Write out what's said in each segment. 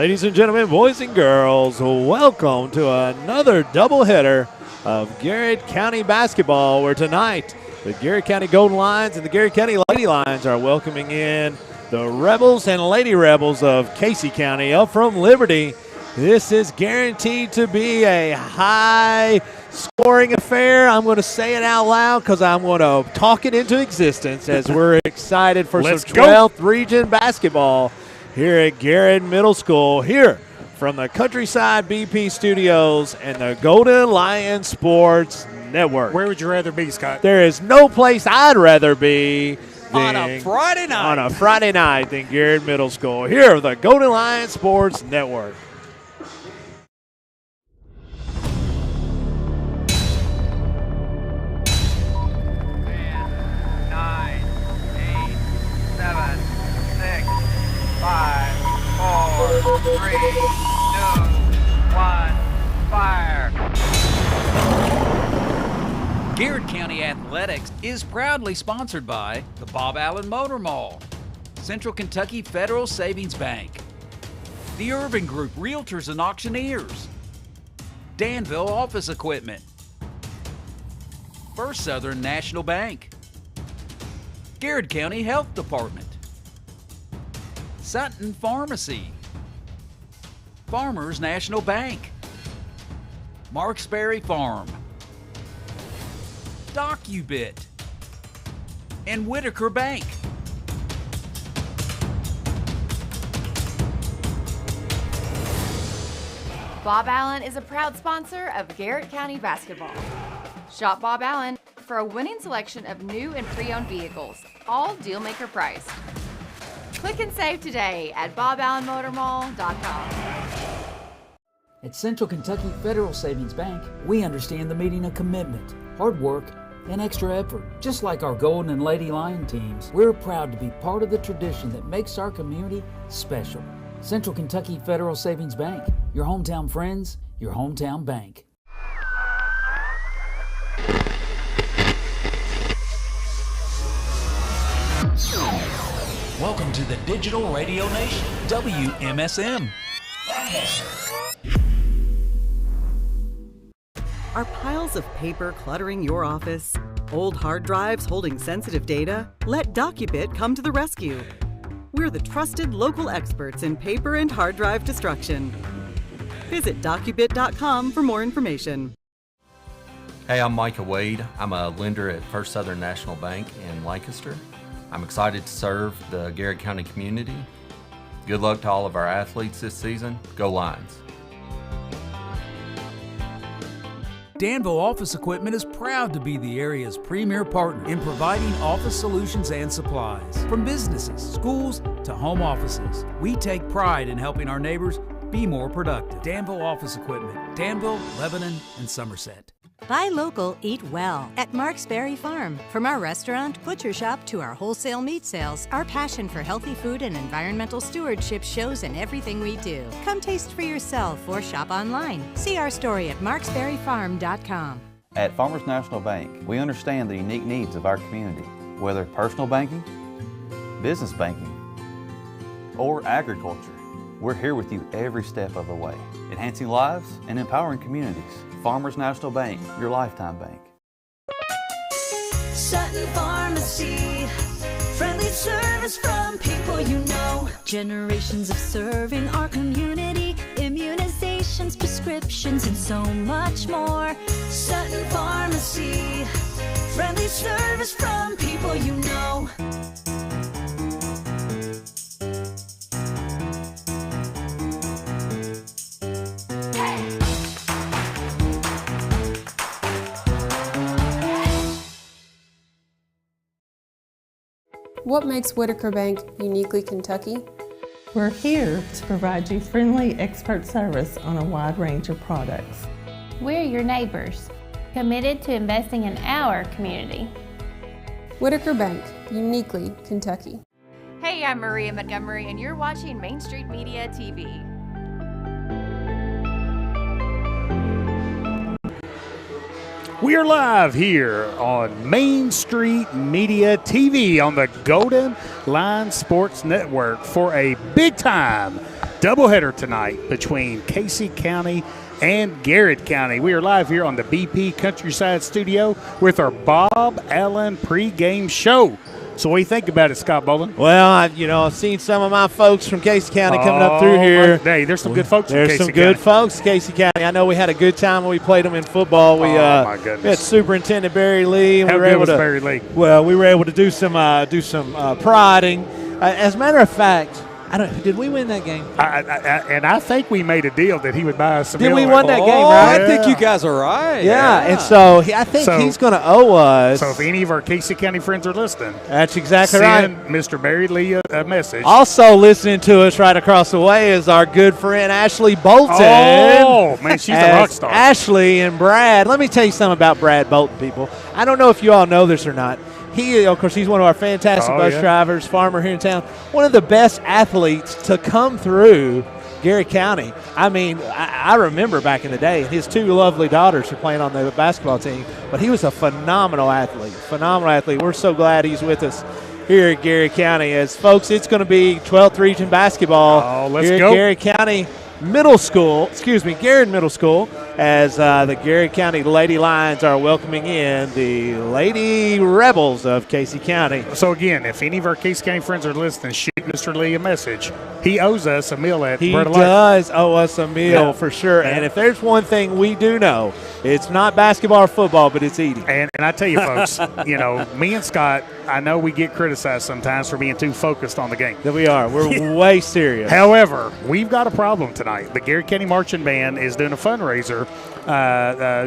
Ladies and gentlemen, boys and girls, welcome to another doubleheader of Garrard County basketball, where tonight the Garrard County Golden Lions and the Garrard County Lady Lions are welcoming in the Rebels and Lady Rebels of Casey County up from Liberty. This is guaranteed to be a high-scoring affair. I'm going to say it out loud because I'm going to talk it into existence as we're excited for some 12th region basketball here at Garrard Middle School, here from the Countryside BP Studios and the Golden Lion Sports Network. Where would you rather be, Scott? There is no place I'd rather be on a Friday night than Garrard Middle School, here with the Golden Lion Sports Network. Five, four, three, two, one, fire. Garrard County Athletics is proudly sponsored by the Bob Allen Motor Mall, Central Kentucky Federal Savings Bank, the Irving Group Realtors and Auctioneers, Danville Office Equipment, First Southern National Bank, Garrard County Health Department, Sutton Pharmacy, Farmers National Bank, Marksberry Farm, DocuBit, and Whitaker Bank. Bob Allen is a proud sponsor of Garrard County basketball. Shop Bob Allen for a winning selection of new and pre-owned vehicles, all dealmaker priced. Click and save today at boballenmotormall.com. At Central Kentucky Federal Savings Bank, we understand the meaning of commitment, hard work, and extra effort. Just like our Golden and Lady Lion teams, we're proud to be part of the tradition that makes our community special. Central Kentucky Federal Savings Bank, your hometown friends, your hometown bank. Welcome to the Digital Radio Nation, WMSM. Are piles of paper cluttering your office? Old hard drives holding sensitive data? Let DocuBit come to the rescue. We're the trusted local experts in paper and hard drive destruction. Visit DocuBit.com for more information. Hey, I'm Micah Wade. I'm a lender at First Southern National Bank in Lancaster. I'm excited to serve the Garrard County community. Good luck to all of our athletes this season. Go Lions. Danville Office Equipment is proud to be the area's premier partner in providing office solutions and supplies. From businesses, schools, to home offices, we take pride in helping our neighbors be more productive. Danville Office Equipment, Danville, Lebanon, and Somerset. Buy local, eat well at Marksberry Farm. From our restaurant, butcher shop to our wholesale meat sales, our passion for healthy food and environmental stewardship shows in everything we do. Come taste for yourself or shop online. See our story at marksberryfarm.com. At Farmers National Bank, we understand the unique needs of our community, whether personal banking, business banking, or agriculture. We're here with you every step of the way, enhancing lives and empowering communities. Farmers National Bank, your lifetime bank. Sutton Pharmacy, friendly service from people you know. Generations of serving our community, immunizations, prescriptions, and so much more. Sutton Pharmacy, friendly service from people you know. What makes Whitaker Bank uniquely Kentucky? We're here to provide you friendly expert service on a wide range of products. We're your neighbors, committed to investing in our community. Whitaker Bank, uniquely Kentucky. Hey, I'm Maria Montgomery, and you're watching Main Street Media TV. We are live here on Main Street Media TV on the Golden Lion Sports Network for a big-time doubleheader tonight between Casey County and Garrett County. We are live here on the BP Countryside Studio with our Bob Allen pregame show. So what do you think about it, Scott Bolin? Well, I've seen some of my folks from Casey County coming up through here. Hey, there's some good folks There's from Casey some County. good folks, Casey County. I know we had a good time when we played them in football. We my goodness. we had Superintendent Barry Lee. And How we were good able was to, Barry Lee? Well, we were able to do some prodding. As a matter of fact, did we win that game? I think we made a deal that he would buy us some. Did we Miller. win that game, right? I think you guys are right. Yeah, and so I think he's going to owe us. So if any of our Casey County friends are listening, that's exactly send right. Mr. Barry Lee a message. Also listening to us right across the way is our good friend Ashley Bolton. Oh, man, she's a rock star. Ashley and Brad. Let me tell you something about Brad Bolton, people. I don't know if you all know this or not. Of course, he's one of our fantastic bus drivers, farmer here in town. One of the best athletes to come through Garrett County. I mean, I remember back in the day, his two lovely daughters were playing on the basketball team, but he was a phenomenal athlete. We're so glad he's with us here at Garrett County. As folks, it's going to be 12th region basketball here at Garrett County Garrett Middle School, as the Garrett County Lady Lions are welcoming in the Lady Rebels of Casey County. So again, if any of our Casey County friends are listening, shoot Mr. Lee a message. He owes us a meal at He Bread of Life. does owe us a meal for sure. And if there's one thing we do know, it's not basketball or football, but it's eating. And I tell you, folks, me and Scott, I know we get criticized sometimes for being too focused on the game. That we are. We're way serious. However, we've got a problem tonight. The Garrett County Marching Band is doing a fundraiser,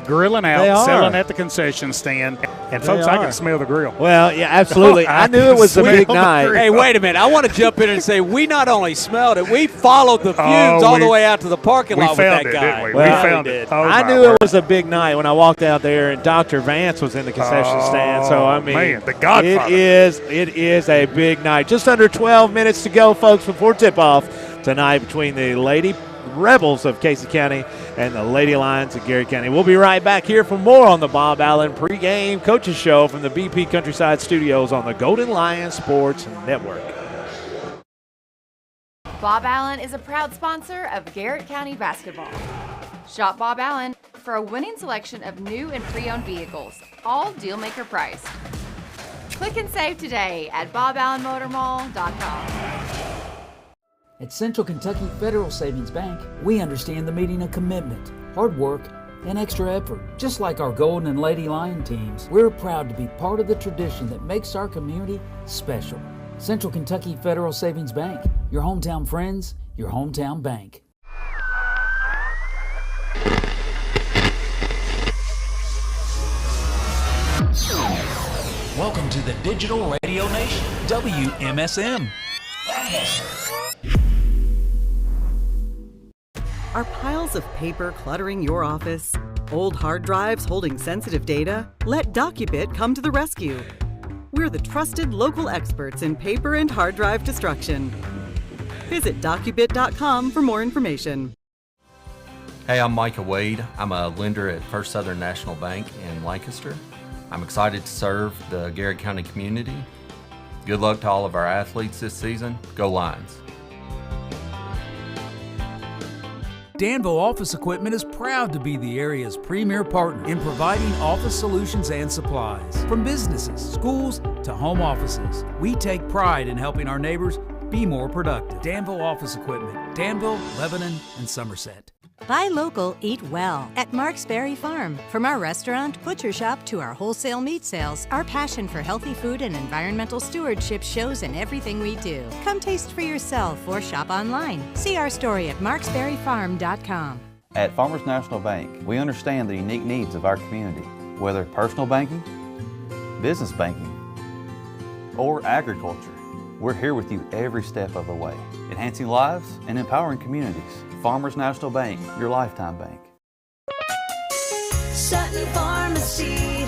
grilling out, selling at the concession stand. And, folks, I can smell the grill. Well, yeah, absolutely. I knew it was a big night. Hey, wait a minute. I want to jump in and say we not only smelled it, we followed the fumes all the way out to the parking lot with that guy. Didn't we? Well, we found it. Oh, I knew it was a big night when I walked out there and Dr. Vance was in the concession stand. So, I mean, man, the Godfather. It is a big night. Just under 12 minutes to go, folks, before tip-off tonight between the Lady Rebels of Casey County and the Lady Lions of Garrett County. We'll be right back here for more on the Bob Allen pregame coaches show from the BP Countryside Studios on the Golden Lion Sports Network. Bob Allen is a proud sponsor of Garrett County basketball. Shop Bob Allen for a winning selection of new and pre-owned vehicles, all deal-maker priced. Click and save today at boballenmotormall.com. At Central Kentucky Federal Savings Bank, we understand the meaning of commitment, hard work, and extra effort. Just like our Golden and Lady Lion teams, we're proud to be part of the tradition that makes our community special. Central Kentucky Federal Savings Bank, your hometown friends, your hometown bank. Welcome to the Digital Radio Nation, WMSM. Are piles of paper cluttering your office? Old hard drives holding sensitive data? Let DocuBit come to the rescue. We're the trusted local experts in paper and hard drive destruction. Visit docubit.com for more information. Hey, I'm Micah Wade. I'm a lender at First Southern National Bank in Lancaster. I'm excited to serve the Garrett County community. Good luck to all of our athletes this season. Go Lions. Danville Office Equipment is proud to be the area's premier partner in providing office solutions and supplies. From businesses, schools, to home offices, we take pride in helping our neighbors be more productive. Danville Office Equipment, Danville, Lebanon, and Somerset. Buy local, eat well at Mark's Berry Farm. From our restaurant, butcher shop, to our wholesale meat sales, our passion for healthy food and environmental stewardship shows in everything we do. Come taste for yourself or shop online. See our story at marksberryfarm.com. At Farmers National Bank, we understand the unique needs of our community, whether personal banking, business banking, or agriculture. We're here with you every step of the way, enhancing lives and empowering communities. Farmers National Bank, your lifetime bank. Sutton Pharmacy,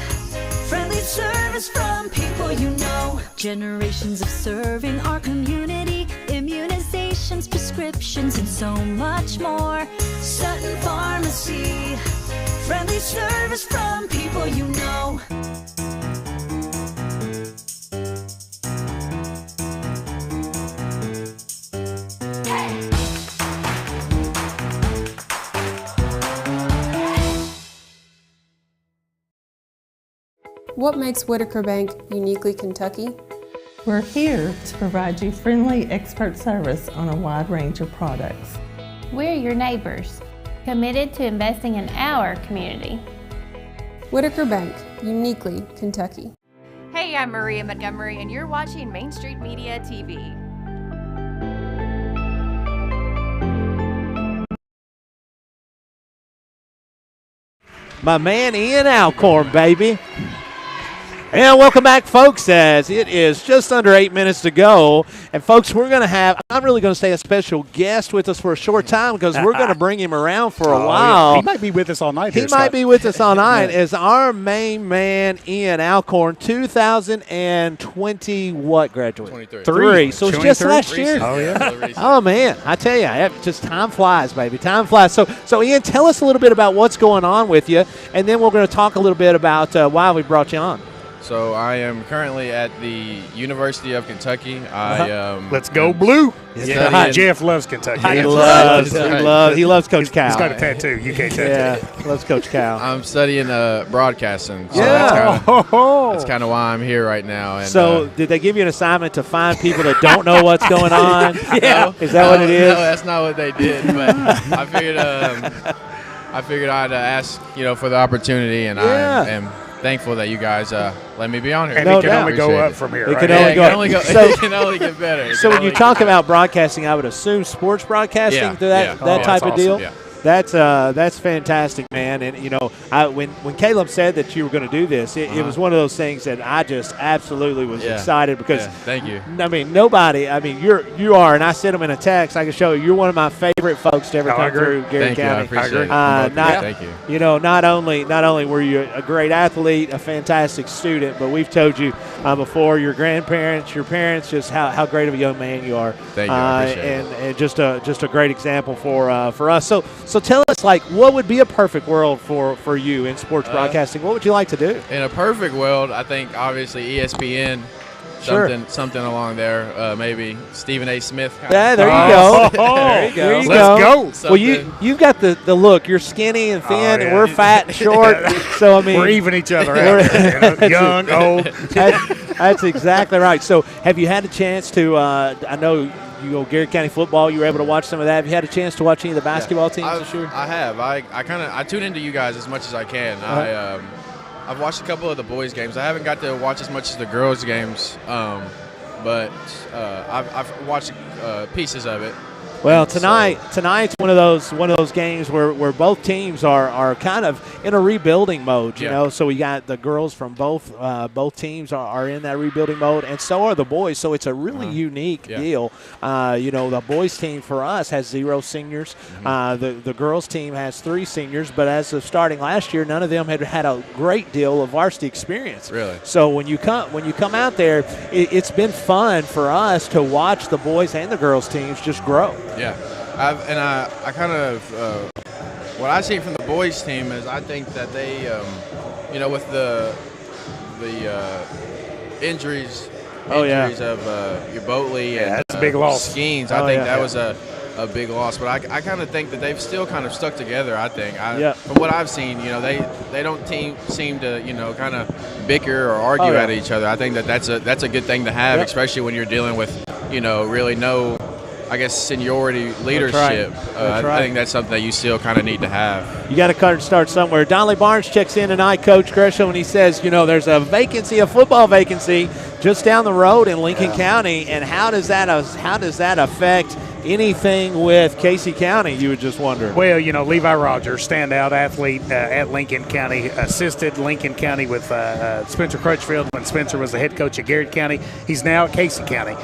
friendly service from people you know. Generations of serving our community, immunizations, prescriptions, and so much more. Sutton Pharmacy, friendly service from people you know. What makes Whitaker Bank uniquely Kentucky? We're here to provide you friendly expert service on a wide range of products. We're your neighbors, committed to investing in our community. Whitaker Bank, uniquely Kentucky. Hey, I'm Maria Montgomery, and you're watching Main Street Media TV. My man Ian Alcorn, baby. And welcome back, folks, as it is just under 8 minutes to go. And, folks, we're going to have – I'm really going to say a special guest with us for a short time because we're going to bring him around for a while. Yeah. He might be with us all night. He might be with us all night as our main man, Ian Alcorn, 2020 what graduate? 23. So it's just last year. Oh, yeah. Oh, man. I tell you, just time flies, baby. Time flies. So, Ian, tell us a little bit about what's going on with you, and then we're going to talk a little bit about why we brought you on. So I am currently at the University of Kentucky. Let's go blue. Yeah. Jeff loves Kentucky. He loves Coach Cal. He's got a tattoo. You can't tattoo. Yeah, loves Coach Cal. I'm studying broadcasting. So that's kind of why I'm here right now. And, so did they give you an assignment to find people that don't know what's going on? Yeah. Is that what it is? No, that's not what they did. But I figured I'd ask, for the opportunity, and I am thankful that you guys let me be on here. And it can only go up from here. It can only go up. It can only get better. So when you talk about broadcasting, I would assume sports broadcasting, that type of deal. Yeah. That's fantastic, man. And when Caleb said that you were going to do this, it was one of those things that I just absolutely was excited because. Thank you. I mean, nobody. I mean, you are, and I sent them in a text. I can show you. You're one of my favorite folks to ever come through Garrett County. I appreciate it. Thank you. Not only were you a great athlete, a fantastic student, but we've told you before your grandparents, your parents, just how great of a young man you are. Thank you. I appreciate it. And just a great example for us. So tell us, what would be a perfect world for you in sports broadcasting? What would you like to do? In a perfect world, I think obviously ESPN, something along there. Maybe Stephen A. Smith. Yeah, there you go. There you go. Let's go. Well, you've got the look. You're skinny and thin, and we're fat and short. So I mean, we're even each other out. Young, old. That's exactly right. So have you had a chance to? I know. Garrett County football, you were able to watch some of that. Have you had a chance to watch any of the basketball teams this year? I have. I tune into you guys as much as I can. I've watched a couple of the boys' games. I haven't got to watch as much as the girls' games, but I've watched pieces of it. Well, tonight's one of those games where both teams are kind of in a rebuilding mode, you know. So we got the girls from both teams are in that rebuilding mode, and so are the boys. So it's a really unique deal. The boys team for us has 0 seniors. The girls team has 3 seniors, but as of starting last year, none of them had a great deal of varsity experience. Really. So when you come out there, it's been fun for us to watch the boys and the girls teams just grow. Yeah, I kind of what I see from the boys team is I think that they, with the injuries of your Boatley and that's a big loss. Skeens, I think that was a big loss. But I kind of think that they've still kind of stuck together. I think from what I've seen, they don't seem to kind of bicker or argue at each other. I think that's a good thing to have, especially when you're dealing with really no, I guess, seniority leadership. I think that's something that you still kind of need to have. You got to start somewhere. Donnelly Barnes checks in tonight, Coach Gresham, and he says, there's a football vacancy just down the road in Lincoln County, and how does that affect anything with Casey County, you would just wonder? Well, Levi Rogers, standout athlete at Lincoln County, assisted Lincoln County with Spencer Crutchfield when Spencer was the head coach at Garrett County. He's now at Casey County.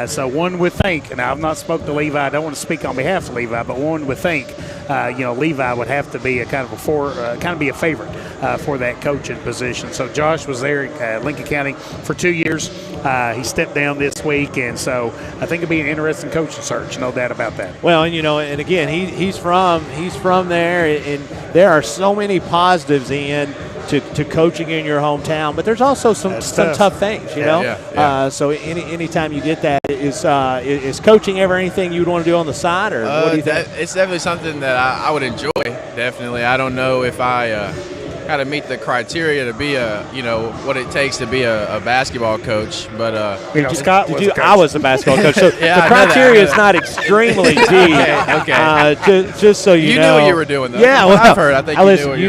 So one would think, and I've not spoke to Levi, I don't want to speak on behalf of Levi, but one would think, Levi would have to be a kind of be a favorite for that coaching position. So Josh was there at Lincoln County for 2 years. He stepped down this week, and so I think it'll be an interesting coaching search, no doubt about that. Well, and again, he's from there, and there are so many positives to coaching in your hometown, but there's also some tough things, So anytime you get that, is coaching ever anything you'd want to do on the side, or what do you think? It's definitely something that I would enjoy. Definitely, I don't know if I got to meet the criteria to be what it takes to be a basketball coach. But Scott was a coach. I was a basketball coach. So Yeah, the I know criteria that. is not extremely deep. Okay. Just so you know. You knew what you were doing, though. Yeah, From what well, I've heard, I think listen, you knew you what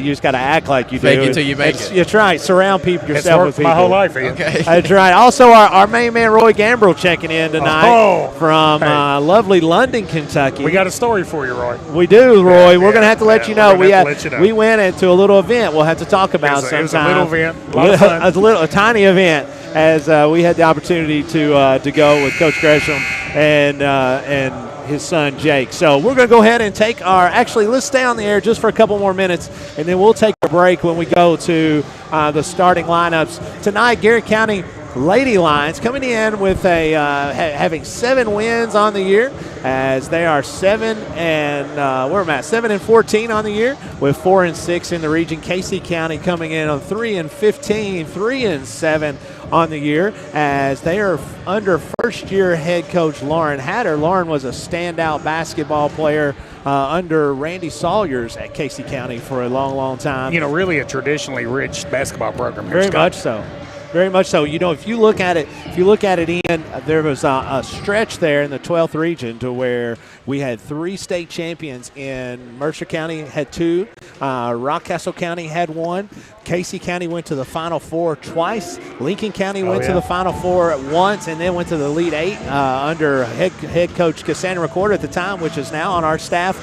you just gotta act like you Fake do. it till you make it. That's right. Surround yourself It's with worked people. my whole life, Ian. Okay. That's right. Also, our main man Roy Gambrill checking in tonight from lovely London, Kentucky. We got a story for you, Roy. We do, Roy. We're gonna have to let you know. We're gonna have to let you know. We went into a little event. We'll have to talk about It was a sometime. little event. A lot of fun. A tiny event, as we had the opportunity to go with Coach Gresham and his son Jake. So we're going to go ahead and take let's stay on the air just for a couple more minutes, and then we'll take a break when we go to the starting lineups. Tonight, Garrett County Lady Lions coming in with having 7 wins on the year, as they are 7 and 14 on the year, with 4 and 6 in the region. Casey County coming in on 3 and 15, 3 and 7 on the year, as they are under first-year head coach Lauren Hatter. Lauren was a standout basketball player under Randy Sawyers at Casey County for a long, long time. Really a traditionally rich basketball program. Very much so. Very much so. If you look at it, Ian, there was a stretch there in the 12th region to where we had 3 state champions in Mercer County, had 2. Rockcastle County had 1. Casey County went to the Final Four twice. Lincoln County went to the Final Four once, and then went to the Elite 8 under head coach Cassandra McCord at the time, which is now on our staff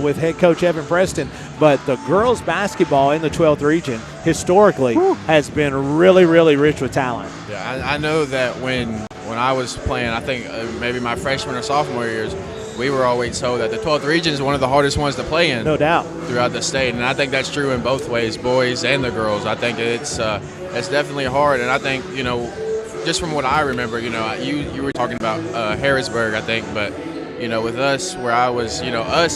with head coach Evan Preston. But the girls basketball in the 12th region historically has been really, really rich with talent. Yeah, I know that when I was playing, I think maybe my freshman or sophomore years, we were always told that the 12th region is one of the hardest ones to play in. No doubt. Throughout the state, and I think that's true in both ways, boys and the girls. I think it's definitely hard, and I think, just from what I remember, you were talking about Harrisburg, I think, but with us, where I was,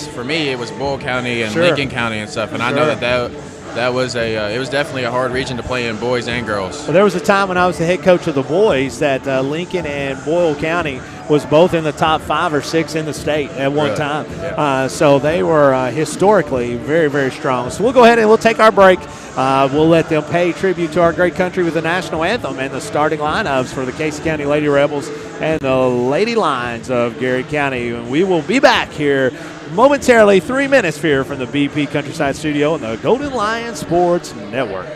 for me, it was Boyle County and Lincoln County and stuff, and I know that was it was definitely a hard region to play in, boys and girls. Well, there was a time when I was the head coach of the boys that Lincoln and Boyle County was both in the top 5 or 6 in the state at one time. Yeah. So they were historically very, very strong. So we'll go ahead and we'll take our break. We'll let them pay tribute to our great country with the national anthem and the starting lineups for the Casey County Lady Rebels and the Lady Lions of Garrett County. And we will be back here momentarily, 3 minutes here from the BP Countryside Studio and the Golden Lion Sports Network.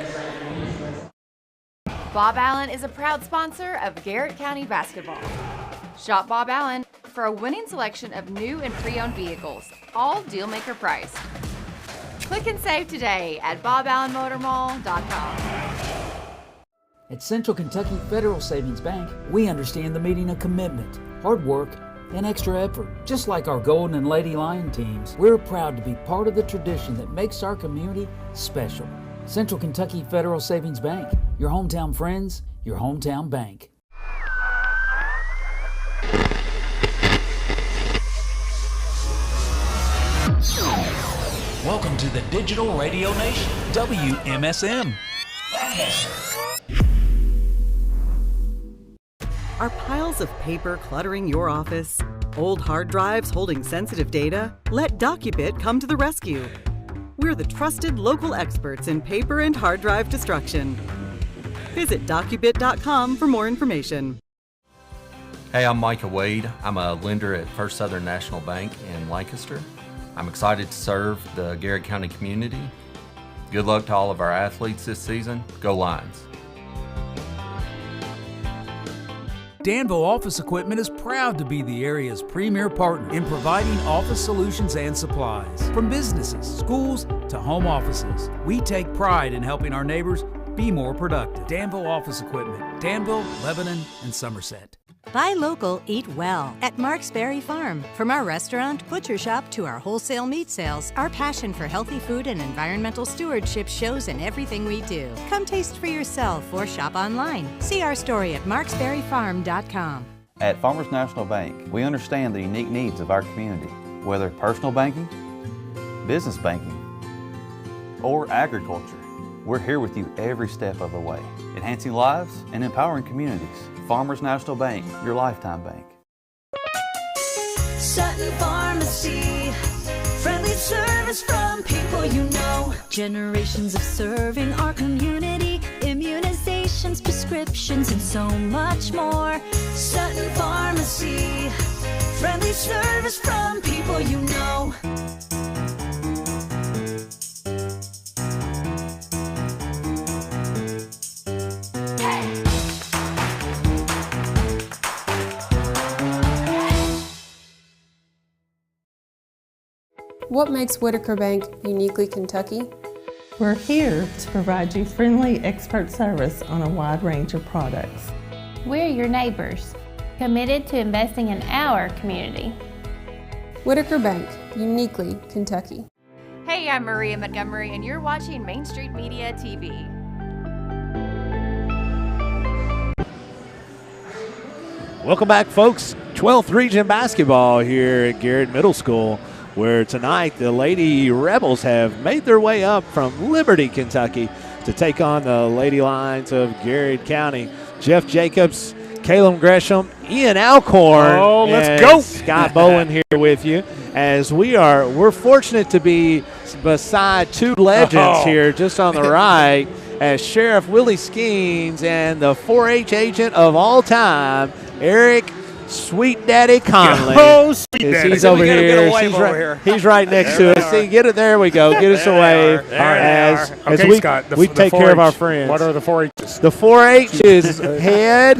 Bob Allen is a proud sponsor of Garrett County Basketball. Shop Bob Allen for a winning selection of new and pre-owned vehicles, all deal-maker priced. Click and save today at boballenmotormall.com. At Central Kentucky Federal Savings Bank, we understand the meaning of commitment, hard work, and extra effort. Just like our Golden and Lady Lion teams, we're proud to be part of the tradition that makes our community special. Central Kentucky Federal Savings Bank, your hometown friends, your hometown bank. Welcome to the Digital Radio Nation, WMSM. Are piles of paper cluttering your office? Old hard drives holding sensitive data? Let DocuBit come to the rescue. We're the trusted local experts in paper and hard drive destruction. Visit DocuBit.com for more information. Hey, I'm Micah Wade. I'm a lender at First Southern National Bank in Lancaster. I'm excited to serve the Garrett County community. Good luck to all of our athletes this season. Go Lions. Danville Office Equipment is proud to be the area's premier partner in providing office solutions and supplies. From businesses, schools, to home offices, we take pride in helping our neighbors be more productive. Danville Office Equipment, Danville, Lebanon, and Somerset. Buy local, eat well at Mark's Berry Farm. From our restaurant, butcher shop, to our wholesale meat sales, our passion for healthy food and environmental stewardship shows in everything we do. Come taste for yourself or shop online. See our story at marksberryfarm.com. At Farmers National Bank, we understand the unique needs of our community, whether personal banking, business banking, or agriculture. We're here with you every step of the way, enhancing lives and empowering communities. Farmers National Bank, your lifetime bank. Sutton Pharmacy, friendly service from people you know. Generations of serving our community. Immunizations, prescriptions, and so much more. Sutton Pharmacy. Friendly service from people you know. What makes Whitaker Bank uniquely Kentucky? We're here to provide you friendly expert service on a wide range of products. We're your neighbors, committed to investing in our community. Whitaker Bank, uniquely Kentucky. Hey, I'm Maria Montgomery, and you're watching Main Street Media TV. Welcome back, folks. 12th Region Basketball here at Garrett Middle School, where tonight the Lady Rebels have made their way up from Liberty, Kentucky to take on the Lady Lions of Garrett County. Jeff Jacobs, Caleb Gresham, Ian Alcorn. Oh, let's go. Scott Bowen here with you as we're fortunate to be beside two legends here just on the right as Sheriff Willie Skeens and the 4-H agent of all time, Eric Sweet Daddy Conley. Oh, Sweet Daddy. He's over here. He's right next to us. See, get it. There we go. Get us a wave. As we, Scott, we take care of our friends. What are the 4-H's? The 4-H is head,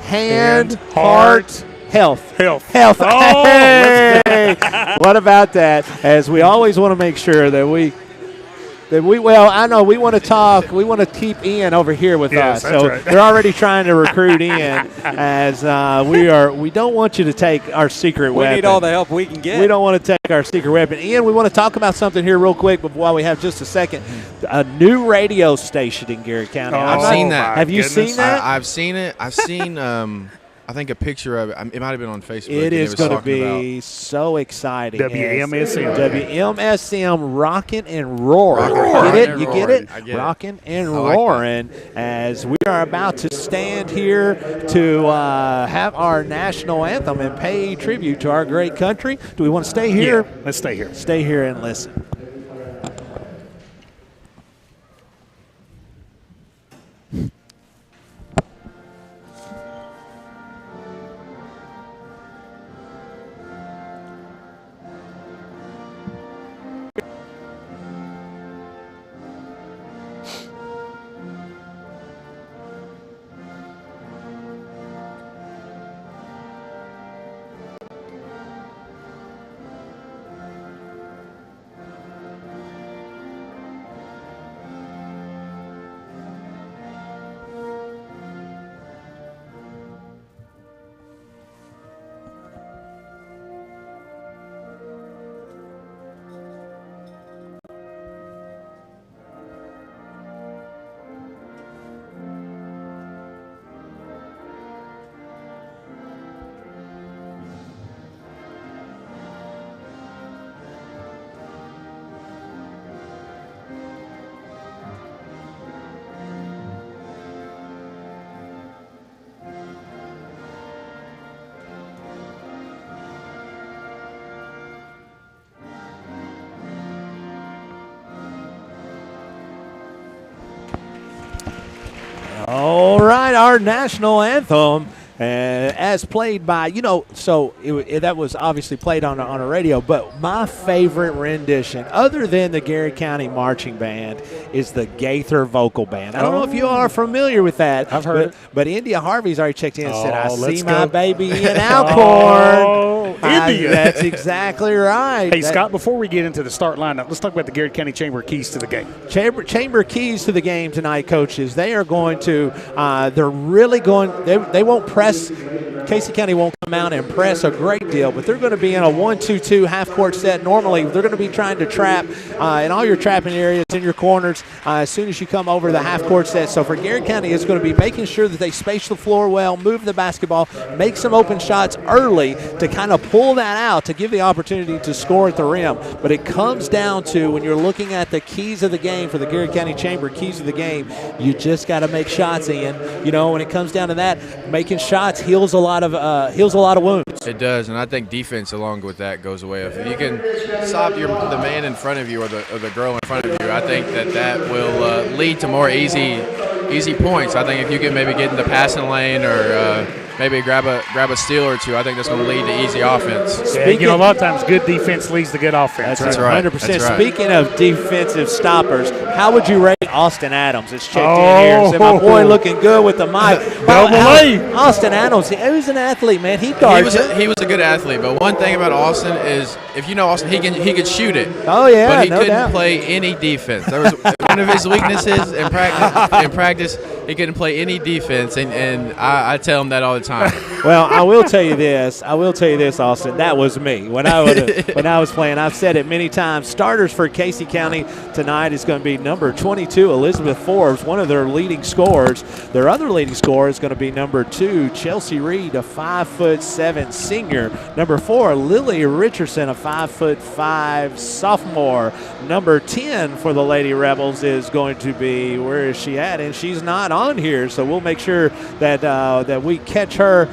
hand, heart, health. Health. Oh, hey! What about that? As we always want to make sure that we I know we want to talk. We want to keep Ian over here with us. So right. They're already trying to recruit Ian as we don't want you to take our secret weapon. We need all the help we can get. We don't want to take our secret weapon. Ian, we want to talk about something here real quick while we have just a second. A new radio station in Garrett County. I've seen that. Have you seen that? I've seen it. I've seen I think a picture of it. It might have been on Facebook. It is going to be so exciting. WMSM. WMSM rocking and roaring. Get it? You get it? Rocking and roaring as we are about to stand here to have our national anthem and pay tribute to our great country. Do we want to stay here? Yeah, let's stay here. Stay here and listen. All right, our national anthem, as played by, that was obviously played on a radio, but my favorite rendition, other than the Garrett County Marching Band, is the Gaither Vocal Band. I don't know if you are familiar with that. I've heard it. But India Harvey's already checked in and said, I see my baby in Alcorn. India. That's exactly right. Hey, Scott, before we get into the start lineup, let's talk about the Garrett County Chamber keys to the game. Chamber keys to the game tonight, coaches. They are going to, they're really going, they won't press. Casey County won't come out and press a great deal, but they're going to be in a 1-2-2 half-court set. Normally, they're going to be trying to trap in all your trapping areas, in your corners, as soon as you come over the half-court set. So for Garrett County, it's going to be making sure that they space the floor well, move the basketball, make some open shots early to kind of pull that out to give the opportunity to score at the rim. But it comes down to, when you're looking at the keys of the game for the Garrett County Chamber, keys of the game, you just got to make shots, Ian. When it comes down to that, making shots heals a lot lot of wounds. It does, and I think defense along with that goes away. If you can stop the man in front of you or the girl in front of you, I think that will lead to more easy points. I think if you can maybe get in the passing lane or maybe grab a steal or two, I think that's going to lead to easy offense. Yeah, a lot of times good defense leads to good offense. That's right. 100%. That's right. Speaking of defensive stoppers, how would you rate Austin Adams? It's checked in here. So my boy looking good with the mic. Austin Adams, he was an athlete, man. He was a good athlete, but one thing about Austin is, if you know Austin, he could shoot it. Oh yeah, but he no couldn't doubt. play any defense. That was one of his weaknesses in practice. He couldn't play any defense, and I tell him that all the time. Well, I will tell you this, Austin. That was me when I was playing. I've said it many times. Starters for Casey County tonight is going to be number 22, Elizabeth Forbes, one of their leading scorers. Their other leading scorer is going to be number 2, Chelsea Reed, a 5'7" senior. Number 4, Lily Richardson, a 5'5" sophomore. Number 10 for the Lady Rebels is going to be, where is she at? And she's not on here, so we'll make sure that we catch her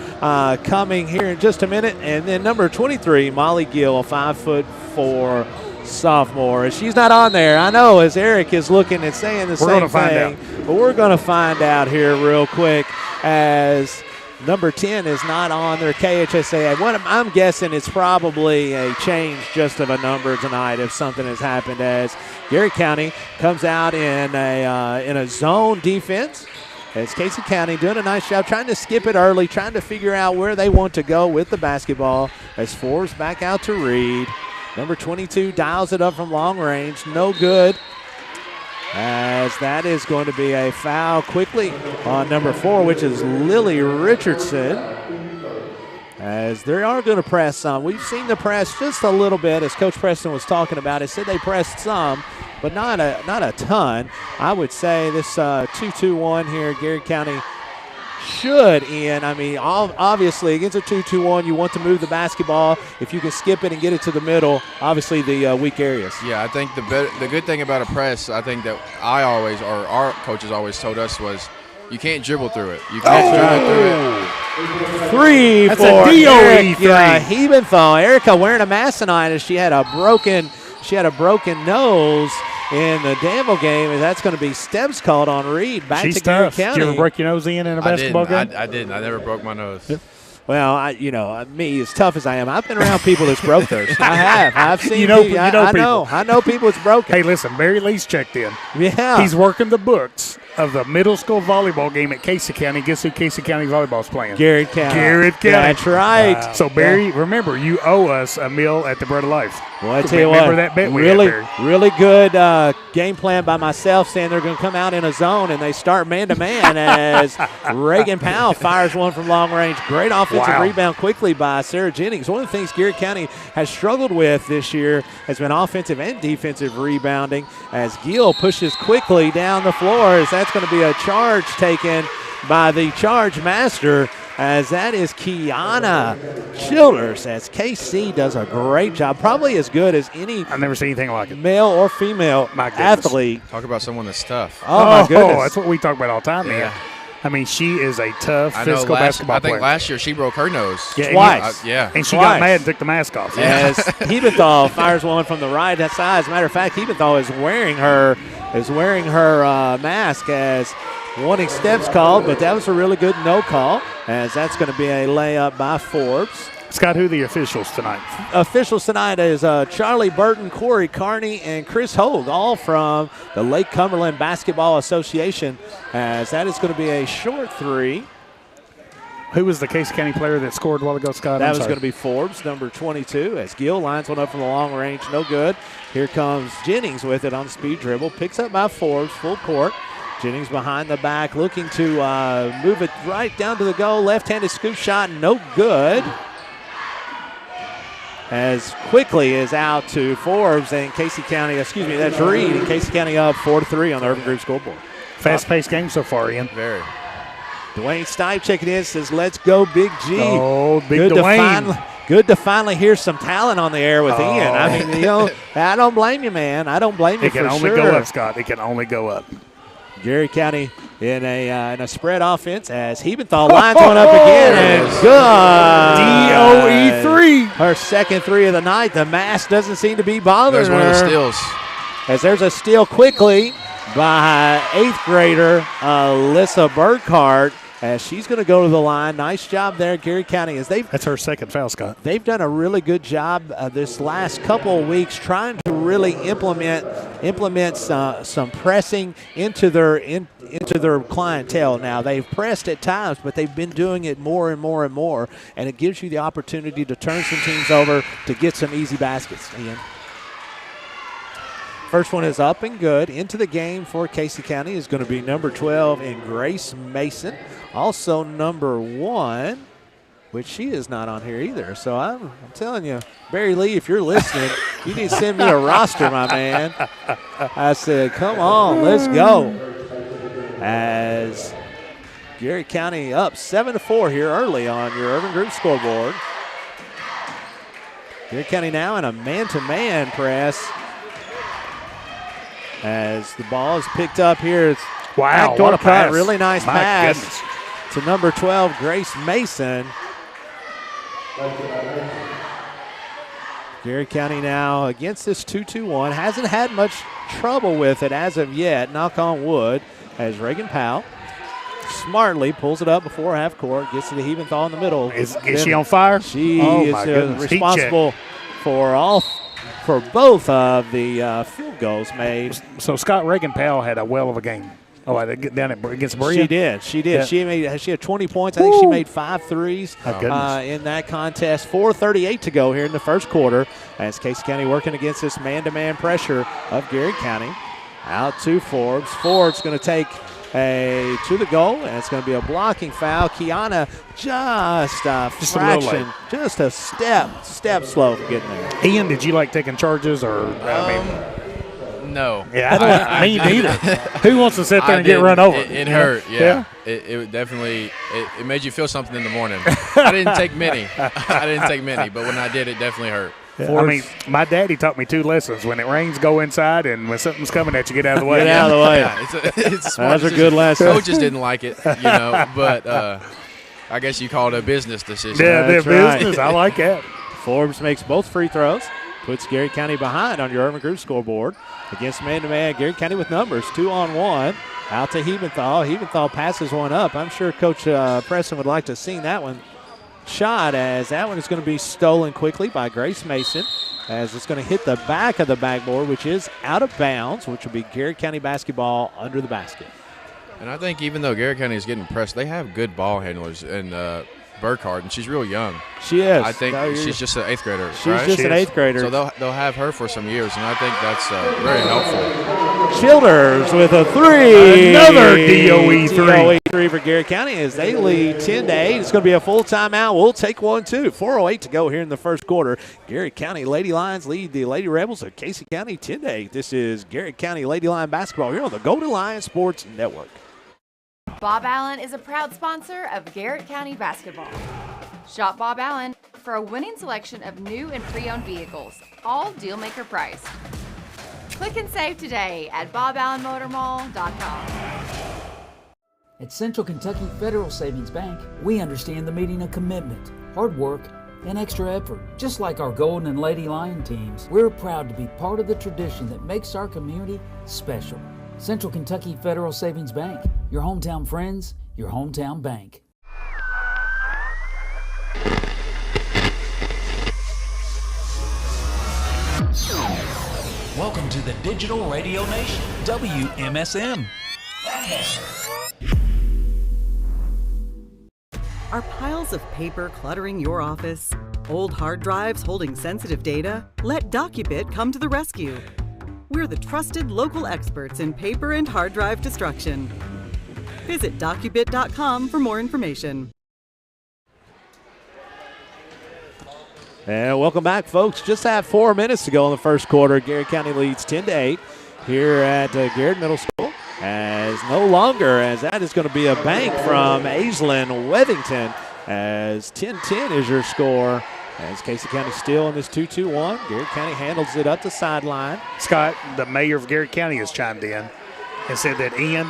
coming here in just a minute. And then number 23, Molly Gill, a 5'4" sophomore. She's not on there. I know, as Eric is looking and saying the same thing, but we're going to find out here real quick, as number 10 is not on their KHSA. I'm guessing it's probably a change just of a number tonight if something has happened, as Garrett County comes out in a zone defense. As Casey County doing a nice job trying to skip it early, trying to figure out where they want to go with the basketball. As Forbes back out to Reed. Number 22 dials it up from long range. No good. As that is going to be a foul quickly on number 4, which is Lily Richardson. As they are going to press some. We've seen the press just a little bit, as Coach Preston was talking about. He said they pressed some, but not a ton. I would say this 2-2-1 here, Garrett County should end. I mean, obviously against a 2-2-1, you want to move the basketball. If you can skip it and get it to the middle, obviously the weak areas. Yeah, I think the good thing about a press, I think that our coaches always told us, was you can't dribble through it. You can't dribble through it. 3 That's for a DOE Eric, 3. Hebenthal. Erica wearing a mask tonight, as she had a broken nose in the Danville game, and that's going to be steps called on Reed. Back She's to Garrett tough. County. Did you ever break your nose in a basketball game? I didn't. I never broke my nose. Well, me, as tough as I am, I've been around people that's broke theirs. I have. I've seen people. I know people that's broken. Hey, listen, Barry Lee's checked in. Yeah. He's working the books of the middle school volleyball game at Casey County. Guess who Casey County volleyball's playing? Garrett County. Garrett County. That's right. Wow. So, Barry, remember, you owe us a meal at the Bread of Life. Well, I tell you what, remember that bet we had, Barry? Really good game plan by myself, saying they're going to come out in a zone, and they start man-to-man as Reagan Powell fires one from long range. Great offensive rebound quickly by Sarah Jennings. One of the things Garrett County has struggled with this year has been offensive and defensive rebounding, as Gill pushes quickly down the floor, as that's going to be a charge taken by the charge master, as that is Kiana Childers, as KC does a great job, probably as good as any I've never seen anything like it. Male or female athlete. Talk about someone that's tough. Oh, my goodness. That's what we talk about all the time, man. I mean, she is a tough physical basketball player. I think last year she broke her nose. Yeah, twice. And she got mad and took the mask off. As Hebenthal fires one from the right side. As a matter of fact, Hebenthal is wearing her mask, as wanting steps called, but that was a really good no call, as that's going to be a layup by Forbes. Scott, who are the officials tonight? Officials tonight is Charlie Burton, Corey Carney, and Chris Hogue, all from the Lake Cumberland Basketball Association, as that is going to be a short 3. Who was the Casey County player that scored a while ago, Scott? That was going to be Forbes, number 22, as Gill lines one up from the long range. No good. Here comes Jennings with it on the speed dribble. Picks up by Forbes, full court. Jennings behind the back, looking to move it right down to the goal. Left-handed scoop shot, no good. As quickly is out to Forbes, and Casey County, that's Reed, and Casey County up 4-3 on the Urban Group scoreboard. Fast-paced game so far, Ian. Very. Dwayne Stipe checking in, says, let's go, Big G. Oh, Big Dwayne. Good to finally hear some talent on the air with Ian. I mean, I don't blame you, man. I don't blame you for sure. It can only go up, Scott. It can only go up. Garrett County in a spread offense as Hebenthal lines one up again and good. DOE 3. Her second 3 of the night. The mask doesn't seem to be bothering her. There's one of the steals. As there's a steal quickly by 8th grader Alyssa Burkhart. As she's going to go to the line. Nice job there, Garrett County. That's her second foul, Scott. They've done a really good job this last couple of weeks trying to really implement some pressing into their clientele. Now, they've pressed at times, but they've been doing it more and more and more, and it gives you the opportunity to turn some teams over to get some easy baskets, Ian. First one is up and good. Into the game for Casey County is going to be number 12 in Grace Mason. Also number 1, which she is not on here either. So I'm telling you, Barry Lee, if you're listening, you need to send me a roster, my man. I said, come on, let's go. As Garrett County up 7-4 here early on your Urban Group scoreboard. Garrett County now in a man-to-man press. As the ball is picked up here. It's wow, what a pass. Really nice My pass goodness. to number 12, Grace Mason. Garrett County now against this 2-2-1. Hasn't had much trouble with it as of yet, knock on wood, as Reagan Powell smartly pulls it up before half court, gets to the Hebenthal in the middle. Is she on fire? She is responsible for both of the field goals made. So Scott Reagan Powell had a well of a game. Oh, down against Berea? She did. Yeah. She had 20 points. I think she made 5 threes goodness. in that contest. 4:38 to go here in the first quarter as Casey County working against this man-to-man pressure of Garrett County. Out to Forbes. Forbes going to take to the goal, and it's going to be a blocking foul. Kiana just a fraction, just a step slow for getting there. Ian, did you like taking charges or? No. Yeah, I me neither. Who wants to sit there and get run over? It hurt. Yeah. It definitely it made you feel something in the morning. I didn't take many, but when I did, it definitely hurt. Yeah, I mean, my daddy taught me 2 lessons. When it rains, go inside, and when something's coming at you, get out of the way. Get out of the way. Yeah, it's smart. Those are good lessons. Coaches didn't like it, but I guess you call it a business decision. Yeah, they're business. I like that. Forbes makes both free throws, puts Garrett County behind on your Urban Group scoreboard. Against man-to-man, Garrett County with numbers, 2-on-1. Out to Hebenthal. Hebenthal passes one up. I'm sure Coach Preston would like to have seen that one shot, as that one is going to be stolen quickly by Grace Mason, as it's going to hit the back of the backboard, which is out of bounds, which will be Garrett County basketball under the basket. And I think even though Garrett County is getting pressed, they have good ball handlers in Burkhart, and she's real young. She is. I think she's just an 8th grader. She's just an 8th grader. So they'll have her for some years, and I think that's very helpful. Childers with a 3. Another DOE 3. DOE 3 for Garrett County as they lead 10-8. It's going to be a full timeout. We'll take one, too. 4:08 to go here in the first quarter. Garrett County Lady Lions lead the Lady Rebels of Casey County 10-8. This is Garrett County Lady Lion basketball here on the Golden Lion Sports Network. Bob Allen is a proud sponsor of Garrett County basketball. Shop Bob Allen for a winning selection of new and pre-owned vehicles, all deal-maker priced. Click and save today at boballenmotormall.com. At Central Kentucky Federal Savings Bank, we understand the meaning of commitment, hard work, and extra effort. Just like our Golden and Lady Lion teams, we're proud to be part of the tradition that makes our community special. Central Kentucky Federal Savings Bank, your hometown friends, your hometown bank. Welcome to the Digital Radio Nation, WMSM. Are piles of paper cluttering your office? Old hard drives holding sensitive data? Let DocuBit come to the rescue. We're the trusted local experts in paper and hard drive destruction. Visit docubit.com for more information. And welcome back, folks. Just have 4 minutes to go in the first quarter. Garrett County leads 10-8 here at Garrett Middle School. As no longer, as that is going to be a bank from Aislinn Wethington, as 10-10 is your score. As Casey County still in this 2-2-1. Garrett County handles it up the sideline. Scott, the mayor of Garrett County has chimed in and said that Ian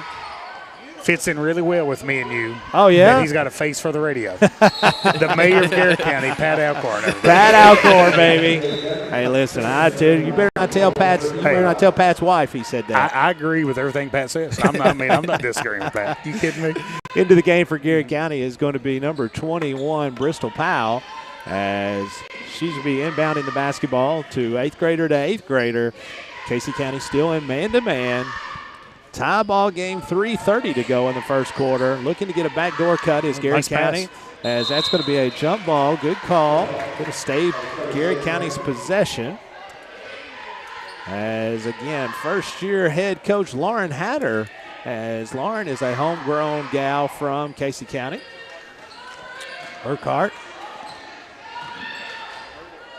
Fits in really well with me and you. Oh, yeah? And he's got a face for the radio. The mayor of Garrett County, Pat Alcorn. Pat Alcorn, baby. Hey, listen, I tell you, you better not tell Pat's wife he said that. I agree with everything Pat says. I'm not disagreeing with Pat. You kidding me? Into the game for Garrett County is going to be number 21, Bristol Powell, as she's going to be inbounding the basketball to 8th grader to 8th grader. Casey County still in man-to-man. Tie ball game, 3:30 to go in the first quarter. Looking to get a backdoor cut is Garrett County, as that's going to be a jump ball. Good call. Going to stay Garrett County's possession. As, again, first-year head coach Lauren Hatter, as Lauren is a homegrown gal from Casey County. Burkhart.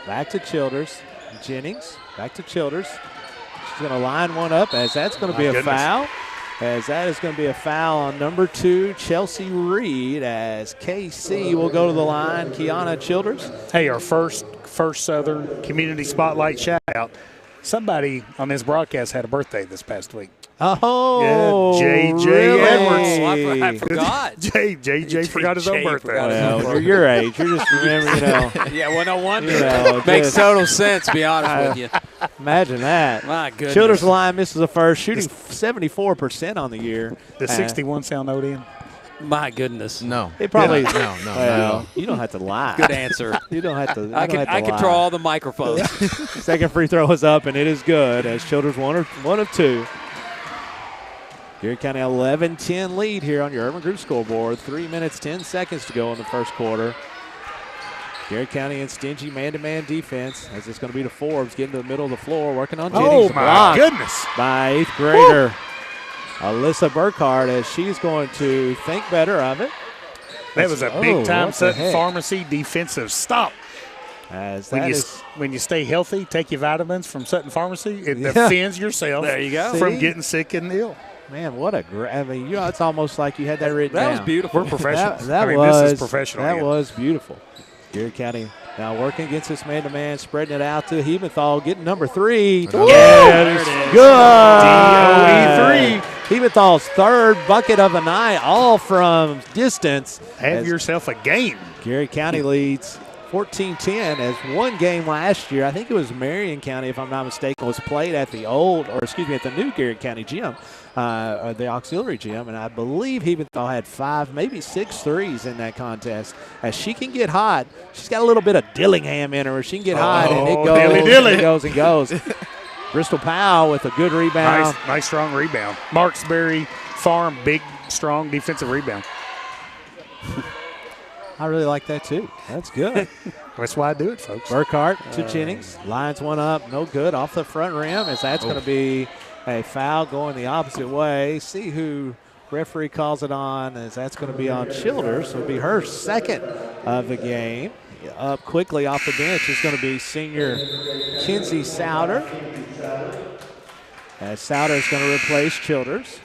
Back to Childers. Jennings. Back to Childers. She's going to line one up, as that's going to be a foul. As that is going to be a foul on number 2, Chelsea Reed, as KC will go to the line. Kiana Childers. Hey, our first Southern Community Spotlight shout-out. Somebody on this broadcast had a birthday this past week. Oh, yeah, J.J. really? Edwards. I forgot. J.J. forgot his own birthday. Well, you're your age. You're just remembering, Yeah, well, no wonder. just, Makes total sense, to be honest with you. Imagine that. My goodness. Childers line misses the first, shooting 74% on the year. Does 61 sound owed in? My goodness. No. It probably. No. You don't have to lie. Good answer. You don't have to. I control all the microphones. Second free throw is up, and it is good, as Childers one of 2. Garrett County 11-10 lead here on your Urban Group scoreboard. 3 minutes, 10 seconds to go in the first quarter. Garrett County in stingy man-to-man defense, as it's going to be to Forbes getting to the middle of the floor, working on Jennings. Oh, my goodness. By 8th grader Alyssa Burkhart, as she's going to think better of it. That was a big-time Sutton Pharmacy defensive stop. As when you stay healthy, take your vitamins from Sutton Pharmacy, it defends yourself from getting sick and ill. Man, what a great! I mean, it's almost like you had that written down. That was beautiful. We're professionals. This is professional. That was beautiful. Garrett County now working against this man-to-man, spreading it out to Hebenthal, getting number 3. There it is. Good. DOE3. Hebenthal's third bucket of the night, all from distance. Have yourself a game. Garrett County leads 14-10, as one game last year, I think it was Marion County, if I'm not mistaken, was played at the at the new Garrett County gym, the auxiliary gym, and I believe Hebenthal had 5, maybe 6 threes in that contest. As she can get hot, she's got a little bit of Dillingham in her, where she can get hot, and it goes and goes. Bristol Powell with a good rebound. Nice strong rebound. Marksbury Farm, big, strong defensive rebound. I really like that, too. That's good. That's why I do it, folks. Burkhart to Jennings. Lines one up. No good. Off the front rim, as that's going to be a foul going the opposite way. See who referee calls it on, as that's going to be on Childers. It'll be her second of the game. Up quickly off the bench is going to be senior Kinsey Souter, as Souter is going to replace Childers.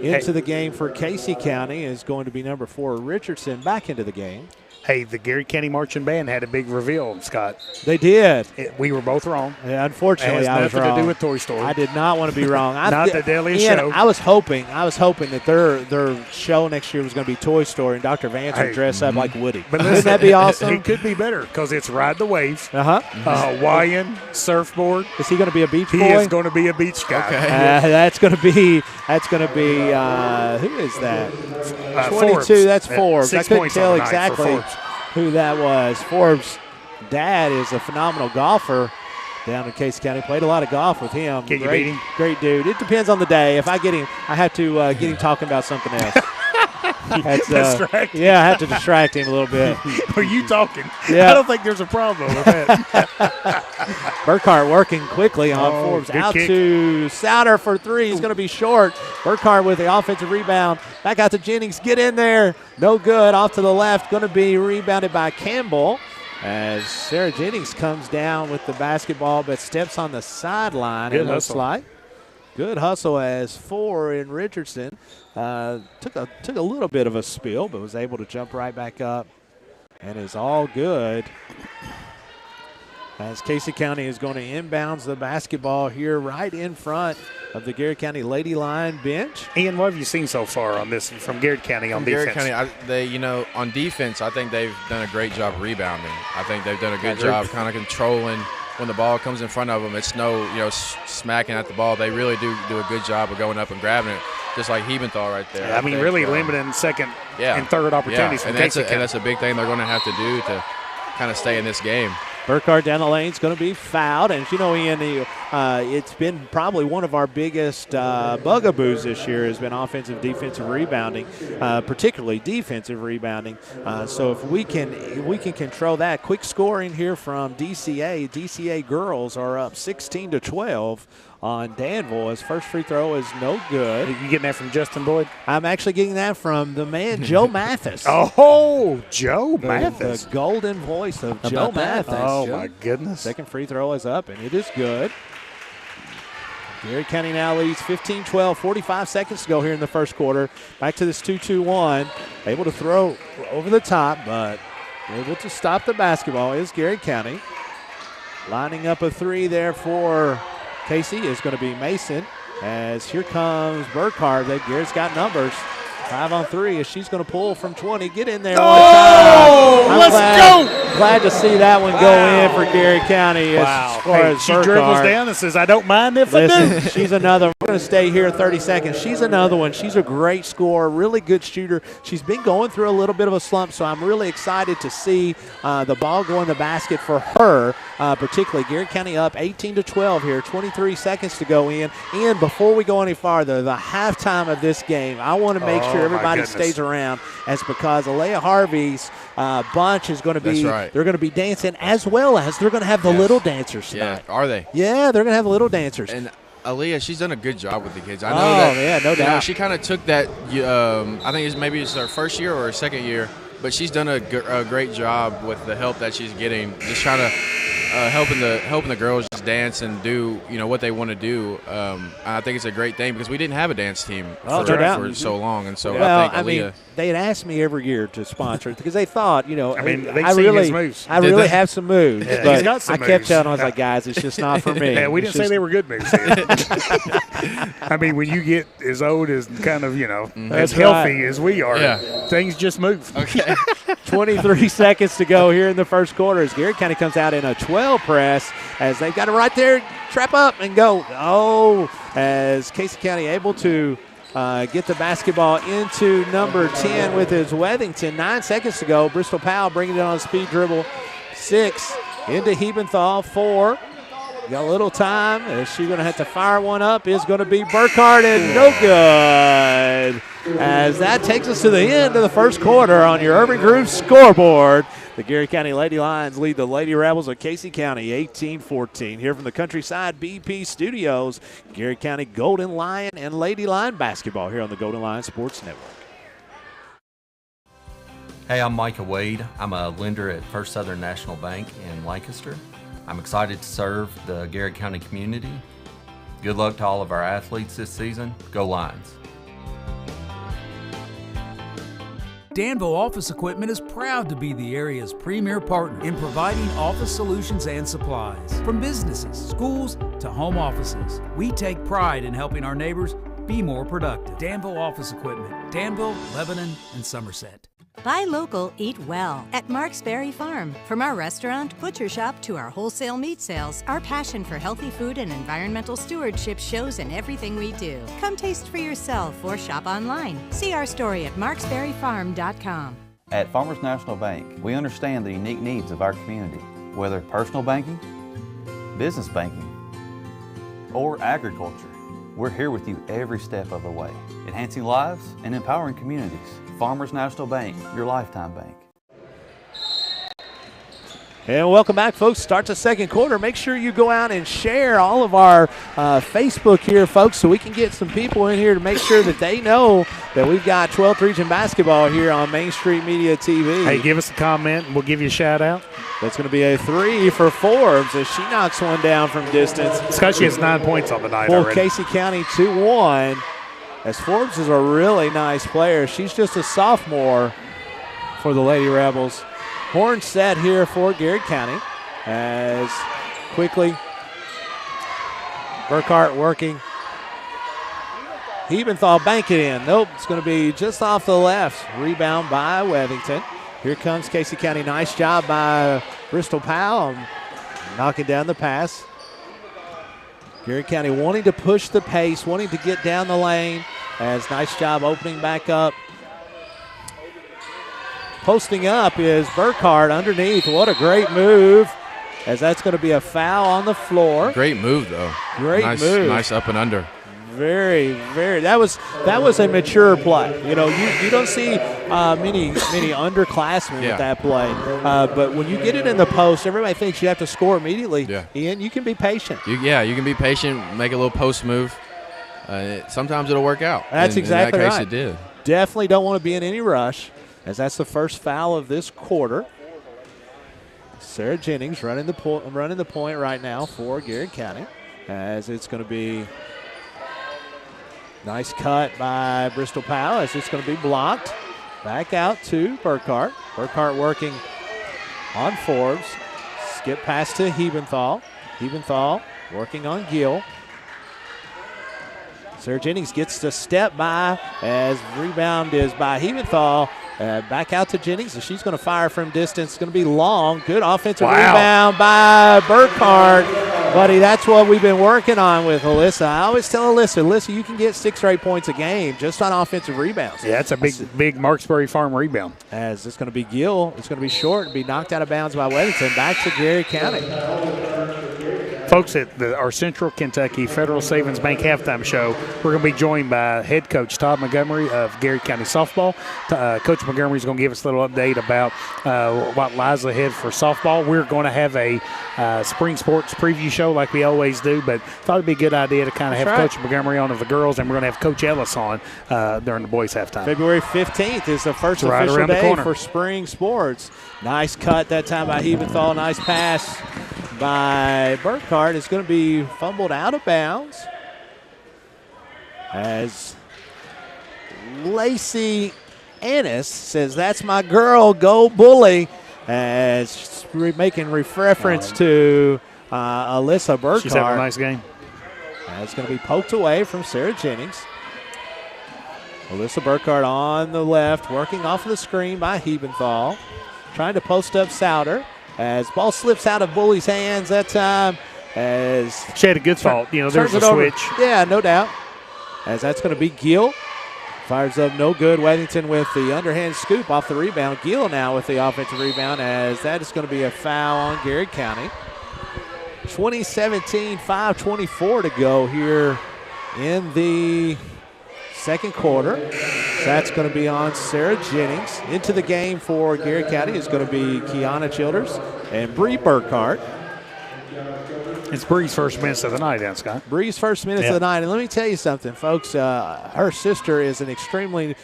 Into the game for Casey County is going to be number 4, Richardson, back into the game. Hey, the Garrett County Marching Band had a big reveal, Scott. They did. We were both wrong. Yeah, unfortunately, I was wrong. nothing to do with Toy Story. I did not want to be wrong. Not the Delia show. I was hoping that their show next year was going to be Toy Story, and Dr. Vance would dress up like Woody. But wouldn't that be awesome? It could be better, because it's Ride the Wave, Hawaiian surfboard. Is he going to be a beach boy? He is going to be a beach guy. Okay. That's going to be who is that? 22. Forbes. That's Forbes. I couldn't tell exactly who that was. Forbes' dad is a phenomenal golfer down in Casey County. Played a lot of golf with him. Can you beat him? Great dude. It depends on the day. If I get him, I have to get him talking about something else. Distract him. Yeah, I have to distract him a little bit. Are you talking? Yeah. I don't think there's a problem with that. Burkhart working quickly on Forbes. Out kick. to Souter for 3. He's going to be short. Burkhart with the offensive rebound. Back out to Jennings. Get in there. No good. Off to the left. Going to be rebounded by Campbell, as Sarah Jennings comes down with the basketball but steps on the sideline. Good it looks hustle. like. Good hustle, as 4 in Richardson. Took a little bit of a spill, but was able to jump right back up, and is all good. As Casey County is going to inbounds the basketball here right in front of the Garrett County Lady Lion bench. Ian, what have you seen so far on this from Garrett County on defense? Garrett County, on defense, I think they've done a great job rebounding. I think they've done a good job kind of controlling when the ball comes in front of them. It's smacking at the ball. They really do a good job of going up and grabbing it, just like Hebenthal right there. Yeah, really limiting second and third opportunities from Casey County. And that's a big thing they're going to have to do to kind of stay in this game. Burkhardt down the lane is going to be fouled. And, Ian, it's been probably one of our biggest bugaboos this year has been defensive rebounding, particularly defensive rebounding. So if we can control that. Quick scoring here from DCA. DCA girls are up 16-12 on Danville. His first free throw is no good. You getting that from Justin Boyd? I'm actually getting that from the man, Joe Mathis. Oh, Joe Mathis. The golden voice of Joe Mathis. Oh, my goodness. Second free throw is up, and it is good. Garrett County now leads 15-12, 45 seconds to go here in the first quarter. Back to this 2-2-1. Able to throw over the top, but able to stop the basketball is Garrett County. Lining up a three there for Casey is going to be Mason, as here comes Burkhardt. Garrett's got numbers. 5 on 3 as she's going to pull from 20. Get in there one time. Let's go. Glad to see that one go in for Garrett County. Wow. She dribbles down and says, I don't mind if I do. She's another one. We're going to stay here 30 seconds. She's another one. She's a great scorer, really good shooter. She's been going through a little bit of a slump, so I'm really excited to see the ball go in the basket for her, particularly. Garrett County up 18-12 here, 23 seconds to go in. And before we go any farther, the halftime of this game, I want to make sure everybody stays around, as because Alea Harvey's bunch is going to be, they're going to be dancing, as well as they're going to have the little dancers tonight. Yeah, are they? Yeah, they're going to have the little dancers. And Alea, she's done a good job with the kids. I know that. No doubt. She kind of took that. I think it's her first year or her second year, but she's done a great job with the help that she's getting. Just trying to helping the girls just dance and do what they want to do. I think it's a great thing because we didn't have a dance team for so long, and so I think Alea. They had asked me every year to sponsor it because they thought, his moves. I really have some moves. Yeah, but he's got some I kept telling them, I was like, guys, it's just not for me. Yeah, we didn't say they were good moves. When you get as old as kind of, as healthy as we are, things just move. Okay. 23 seconds to go here in the first quarter as Garrett County comes out in a 12 press as they've got it right there, trap up and go. As Casey County able to get the basketball into number 10 with his Wethington. 9 seconds to go. Bristol Powell bringing it on a speed dribble. 6 into Hebenthal. 4. Got a little time. Is she going to have to fire one up? Is going to be Burkhardt, and no good. As that takes us to the end of the first quarter on your Urban Groove scoreboard. The Garrett County Lady Lions lead the Lady Rebels of Casey County 18-14. Here from the Countryside BP Studios, Garrett County Golden Lion and Lady Lion basketball here on the Golden Lion Sports Network. Hey, I'm Micah Wade. I'm a lender at First Southern National Bank in Lancaster. I'm excited to serve the Garrett County community. Good luck to all of our athletes this season. Go Lions. Danville Office Equipment is proud to be the area's premier partner in providing office solutions and supplies. From businesses, schools, to home offices, we take pride in helping our neighbors be more productive. Danville Office Equipment, Danville, Lebanon, and Somerset. Buy local, eat well at Mark's Berry Farm. From our restaurant, butcher shop, to our wholesale meat sales, our passion for healthy food and environmental stewardship shows in everything we do. Come taste for yourself or shop online. See our story at marksberryfarm.com. At Farmers National Bank, we understand the unique needs of our community, whether personal banking, business banking, or agriculture. We're here with you every step of the way, enhancing lives and empowering communities. Farmers National Bank, your lifetime bank. And welcome back, folks. Start the second quarter. Make sure you go out and share all of our Facebook here, folks, so we can get some people in here to make sure that they know that we've got 12th Region Basketball here on Main Street Media TV. Hey, give us a comment, and we'll give you a shout-out. That's going to be a 3 for Forbes as she knocks one down from distance. Scott, she has 9 points on the night For already. Casey County 2-1. As Forbes is a really nice player. She's just a sophomore for the Lady Rebels. Horn set here for Garrett County as quickly Burkhardt working Hebenthal bank it in. Nope, it's going to be just off the left. Rebound by Wethington. Here comes Casey County. Nice job by Bristol Powell, knocking down the pass. Garrett County wanting to push the pace, wanting to get down the lane. As nice job opening back up. Posting up is Burkhardt underneath. What a great move. As that's going to be a foul on the floor. Great move, though. Great move. Nice up and under. Very, very. That was a mature play. You know, you don't see many underclassmen with that play. But when you get it in the post, everybody thinks you have to score immediately. Yeah. Ian, you can be patient. You can be patient, make a little post move. Sometimes it'll work out. That's exactly right. In that case, right. it did. Definitely don't want to be in any rush, as that's the first foul of this quarter. Sarah Jennings running the point right now for Garrett County, as it's going to be nice cut by Bristol Powell, as it's going to be blocked. Back out to Burkhardt. Burkhardt working on Forbes. Skip pass to Hebenthal. Hebenthal working on Gill. Sarah Jennings gets the step by, as rebound is by Hebenthal. Back out to Jennings, and she's going to fire from distance. It's going to be long. Good offensive rebound by Burkhardt. Buddy, that's what we've been working on with Alyssa. I always tell Alyssa, you can get 6 or 8 points a game just on offensive rebounds. Yeah, that's a big Marksbury Farm rebound. As it's going to be Gill. It's going to be short and be knocked out of bounds by Weddington. Back to Garrett County. Folks, at our Central Kentucky Federal Savings Bank halftime show, we're going to be joined by head coach Todd Montgomery of Garrett County Softball. Coach Montgomery is going to give us a little update about what lies ahead for softball. We're going to have a spring sports preview show like we always do, but thought it would be a good idea to kind of have Coach Montgomery on of the girls, and we're going to have Coach Ellis on during the boys halftime. February 15th is the first official day for spring sports. Nice cut that time by Hebenthal. Nice pass by Burkhardt. Is going to be fumbled out of bounds as Lacey Ennis says, "That's my girl, go Bully," as making reference to Alyssa Burkhardt. She's having a nice game. It's going to be poked away from Sarah Jennings. Alyssa Burkhardt on the left, working off of the screen by Hebenthal, trying to post up Souter. As ball slips out of Bully's hands that time, as she had a good fault. There's a switch. Yeah, no doubt. As that's going to be Gill. Fires up, no good. Weddington with the underhand scoop off the rebound. Gill now with the offensive rebound, as that is going to be a foul on Garrett County. 2017, 5:24 to go here in the second quarter. So that's going to be on Sarah Jennings. Into the game for Garrett County is going to be Kiana Childers and Bree Burkhardt. It's Bree's first minutes of the night, then, Scott. Bree's first minutes of the night. And let me tell you something, folks. Her sister is an extremely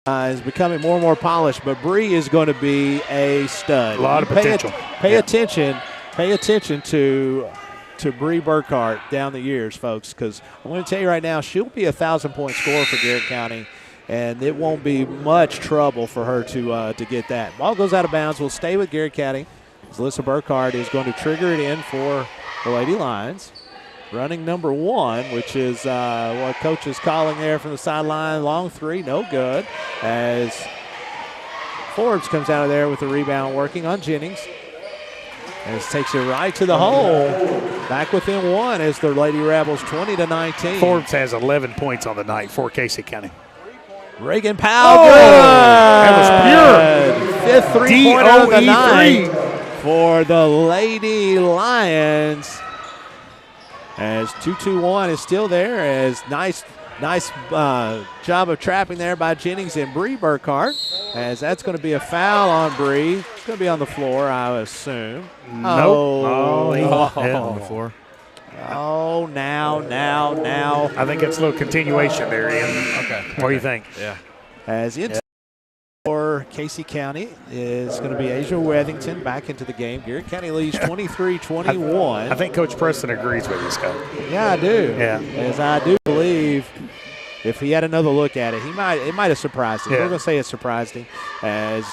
is becoming more and more polished, but Bree is going to be a stud. A lot of potential. Pay attention to Bree Burkhardt down the years, folks, because I'm going to tell you right now, she'll be a 1,000-point scorer for Garrett County, and it won't be much trouble for her to get that. Ball goes out of bounds. We'll stay with Garrett County. Alyssa Burkhardt is going to trigger it in for the Lady Lions. Running number 1, which is what Coach is calling there from the sideline. Long three, no good. As Forbes comes out of there with the rebound, working on Jennings. And takes it right to the hole. Back within 1 as the Lady Rebels 20-19. Forbes has 11 points on the night for Casey County. Reagan Powell, good. That was pure. 5th three-pointer of the night for the Lady Lions. As 2-2-1 is still there, as nice job of trapping there by Jennings and Bree Burkhardt, as that's going to be a foul on Bree. It's going to be on the floor, I assume. No. Hit on the floor. Oh, now. I think it's a little continuation there, Ian. Okay. What do you think? Yeah. As in for Casey County is going to be Asia Wethington back into the game. Garrett County leads 23-21. I think Coach Preston agrees with you, Scott. Yeah, I do. Yeah. As I do believe if he had another look at it, it might have surprised him. Yeah. We're going to say it surprised him, as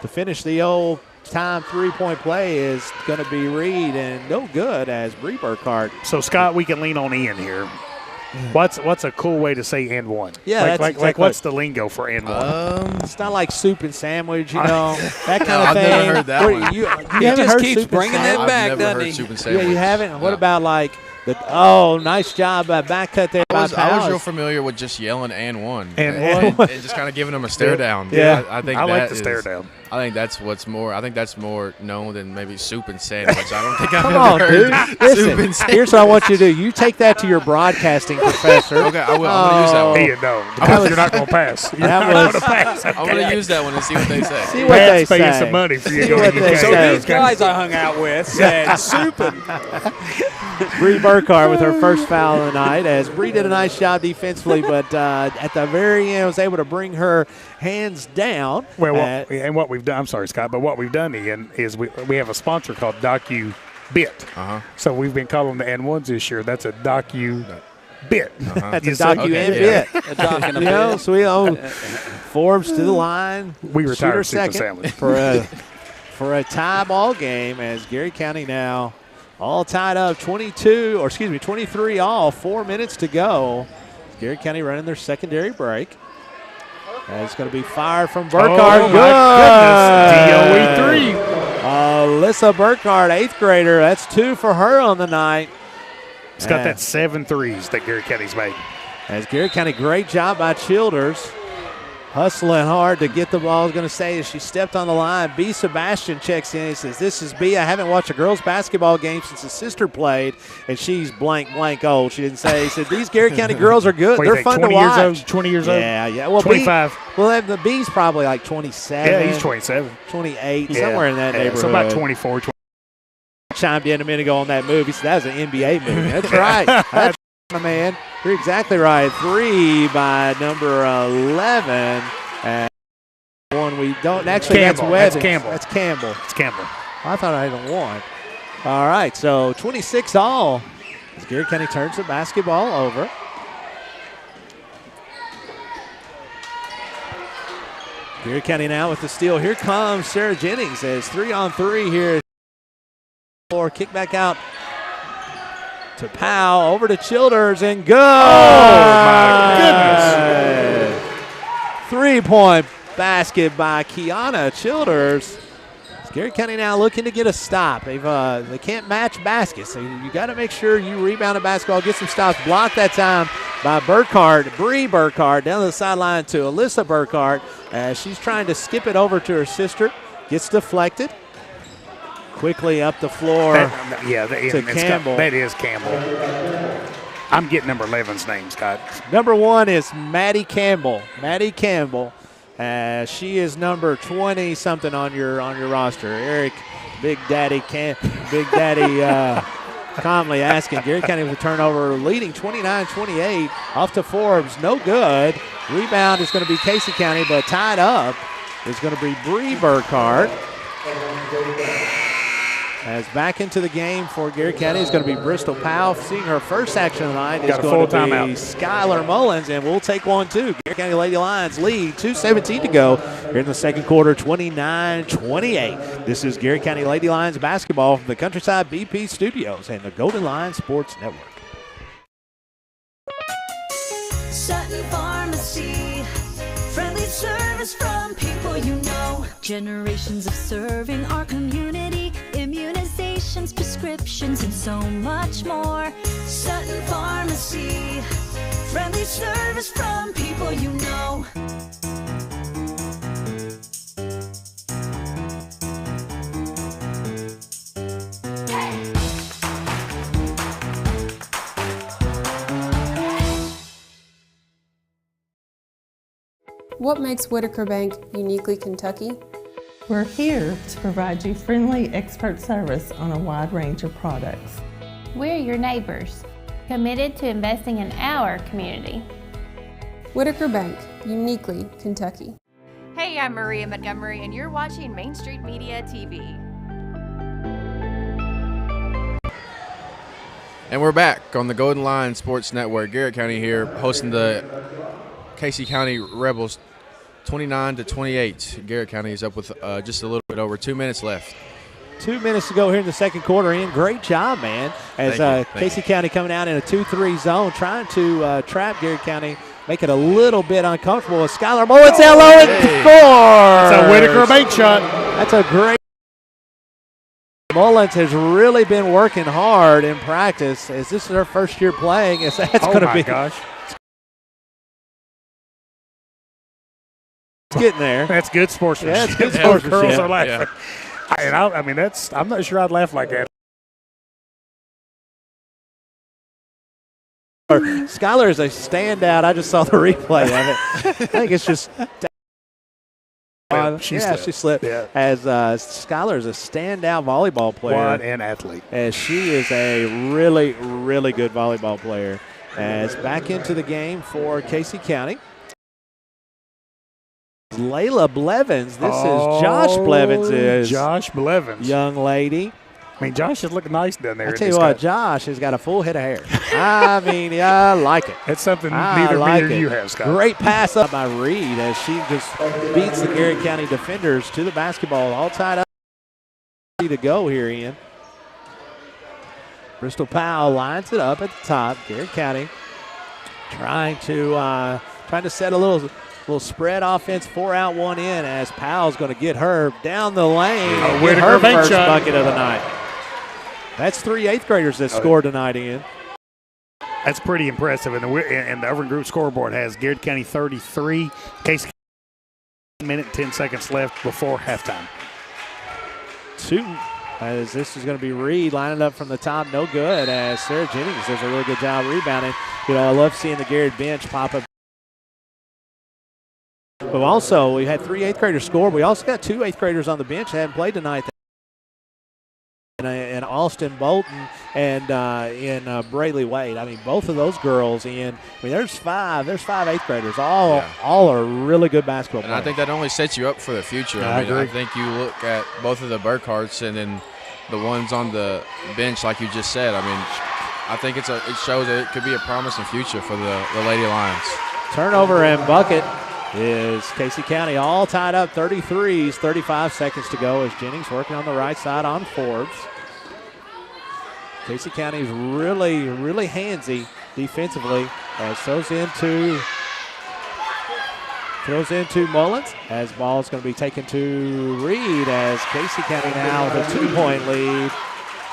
to finish the old time three-point play is going to be Reed, and no good as Bree Burkhardt. So, Scott, we can lean on Ian here. What's a cool way to say and one? Yeah, like, that's like what's the lingo for and one? It's not like soup and sandwich, you know, that kind of I've thing. never heard that one. You He haven't just heard keeps soup and bringing sandwich? that back, I've never doesn't heard he? soup and Yeah, sandwich. you haven't. What No. about like nice job, back cut there. I was real Powers. familiar with just yelling and one. And one. And just kind of giving them a stare down. Yeah. I think I like that the is- stare down. I think that's more known than maybe soup and sandwich. I don't think I've Come ever on, heard dude. soup Listen, and sandwich. here's what I want you to do. You take that to your broadcasting professor. Okay, I will. I'm going to use that one. You know, because you're not going to pass. You're That not was- going to pass. I'm going to use that one and see what they say. See what they Pat's paying say. some money for you See to go what to they UK. So say. these guys I hung out with said soup and Bree Burkhardt with her first foul of the night, as Bree did a nice job defensively, but at the very end was able to bring her hands down. Well, what we've done, I'm sorry, Scott, but what we've done, Ian, is we have a sponsor called DocuBit. Uh-huh. So we've been calling the N1s this year. That's a DocuBit. That's a You see? docu Okay, and yeah. bit. a doc and a You know, bit. so we own Forbes to the line. We Shooter retired soup and second sandwich. for a tie ball game, as Gary County now all tied up 23 all, 4 minutes to go. Gary County running their secondary break. And it's going to be fired from Burkhardt. Oh, my goodness. DOE 3. Alyssa Burkhardt, 8th grader. That's 2 for her on the night. It's got that 7 threes that Garrett County's made. As Gary County, great job by Childers. Hustling hard to get the ball. I was going to say, as she stepped on the line, B. Sebastian checks in. He says, this is B. I haven't watched a girls' basketball game since his sister played, and she's blank old. She didn't say. He said, these Gary County girls are good. What do you They're think, fun to 20 years watch. old? 20 years old? Yeah. Well, 25. The B's probably like 27. Yeah, he's 27. 28, Yeah. somewhere in that neighborhood. So about 24, 20. Chimed in a minute ago on that move. He said, that was an NBA move. That's right. That's my man. You're exactly right. 3 by number 11. One we don't actually. Campbell. That's That's Campbell. That's Campbell. It's Campbell. I thought I had 1. All right, so 26 all. As Gary County turns the basketball over. Gary County now with the steal. Here comes Sarah Jennings as 3-on-3 here. Kick back out to Powell, over to Childers, and good. Oh, my goodness. 3-point basket by Kiana Childers. Gary County now looking to get a stop. They can't match baskets, so you got to make sure you rebound a basketball, get some stops. Blocked that time by Burkhardt, Bree Burkhardt, down to the sideline to Alyssa Burkhardt. She's trying to skip it over to her sister. Gets deflected. Quickly up the floor to Campbell. That is Campbell. I'm getting number 11's name, Scott. Number 1 is Maddie Campbell. Maddie Campbell. She is number 20-something on your roster. Eric, Big Daddy Conley asking. Gary County with a turnover, leading 29-28. Off to Forbes, no good. Rebound is going to be Casey County, but tied up is going to be Bree Burkhardt. As back into the game for Gary County is going to be Bristol Powell. Seeing her first action tonight is going to be Skylar Mullins, and we'll take one too. Gary County Lady Lions lead, 2:17 to go here in the second quarter, 29-28. This is Gary County Lady Lions basketball from the Countryside BP Studios and the Golden Lion Sports Network. Sutton Pharmacy, friendly service from people you know. Generations of serving our community, immunizations, prescriptions, and so much more. Sutton Pharmacy, friendly service from people you know. What makes Whitaker Bank uniquely Kentucky? We're here to provide you friendly expert service on a wide range of products. We're your neighbors, committed to investing in our community. Whitaker Bank, uniquely Kentucky. Hey, I'm Maria Montgomery, and you're watching Main Street Media TV. And we're back on the Golden Lion Sports Network. Garrett County here, hosting the Casey County Rebels, 29-28. Garrett County is up with just a little bit over 2 minutes left. 2 minutes to go here in the second quarter. Ian, great job, man. As Casey County coming out in a 2-3 zone, trying to trap Garrett County, make it a little bit uncomfortable. With Skylar Mullins down low and scores. That's a Whitaker bank shot. That's a great. Mullins has really been working hard in practice, as this is her first year playing. As that's going to be. Gosh. It's getting there. That's good sportsmanship. Yeah, it's good sportsmanship. Girls are laughing. Yeah. I mean, I'm not sure I'd laugh like that. Skylar is a standout. I just saw the replay of it. I think it's just. She slipped. Yeah. As Skylar is a standout volleyball player. What an athlete. As she is a really, really good volleyball player. As back into the game for Casey County. Layla Blevins. This is Josh Blevins. Josh Blevins. Young lady. I mean, Josh is looking nice down there. I tell you what, Josh has got a full head of hair. I mean, I like it. It's something neither me or you have, Scott. Great pass up by Reed as she just beats the Garrett County defenders to the basketball. All tied up. Ready to go here, Ian. Bristol Powell lines it up at the top. Garrett County trying to set a little spread offense, 4 out, 1 in, as Powell's going to get her down the lane and get her first bucket of the night. That's 3 8th graders that scored tonight, Ian. That's pretty impressive. And the Irving Group scoreboard has Garrett County 33, Casey County 1 minute and 10 seconds left before halftime. As this is going to be Reed lining up from the top, no good, as Sarah Jennings does a really good job rebounding. You know, I love seeing the Garrett bench pop up. But also, we had 3 8th graders score. We also got 2 8th graders on the bench that haven't played tonight. And Austin Bolton and in Brayley Wade. I mean, both of those girls, Ian. I mean, there's 5 8th graders. All are really good basketball players. And I think that only sets you up for the future. I agree. I think you look at both of the Burkharts and then the ones on the bench, like you just said. I mean, I think it shows that it could be a promising future for the Lady Lions. Turnover and bucket is Casey County, all tied up, 33s, 35 seconds to go as Jennings working on the right side on Forbes. Casey County is really, really handsy defensively as throws into Mullins, as ball is going to be taken to Reed as Casey County now with a 2-point lead.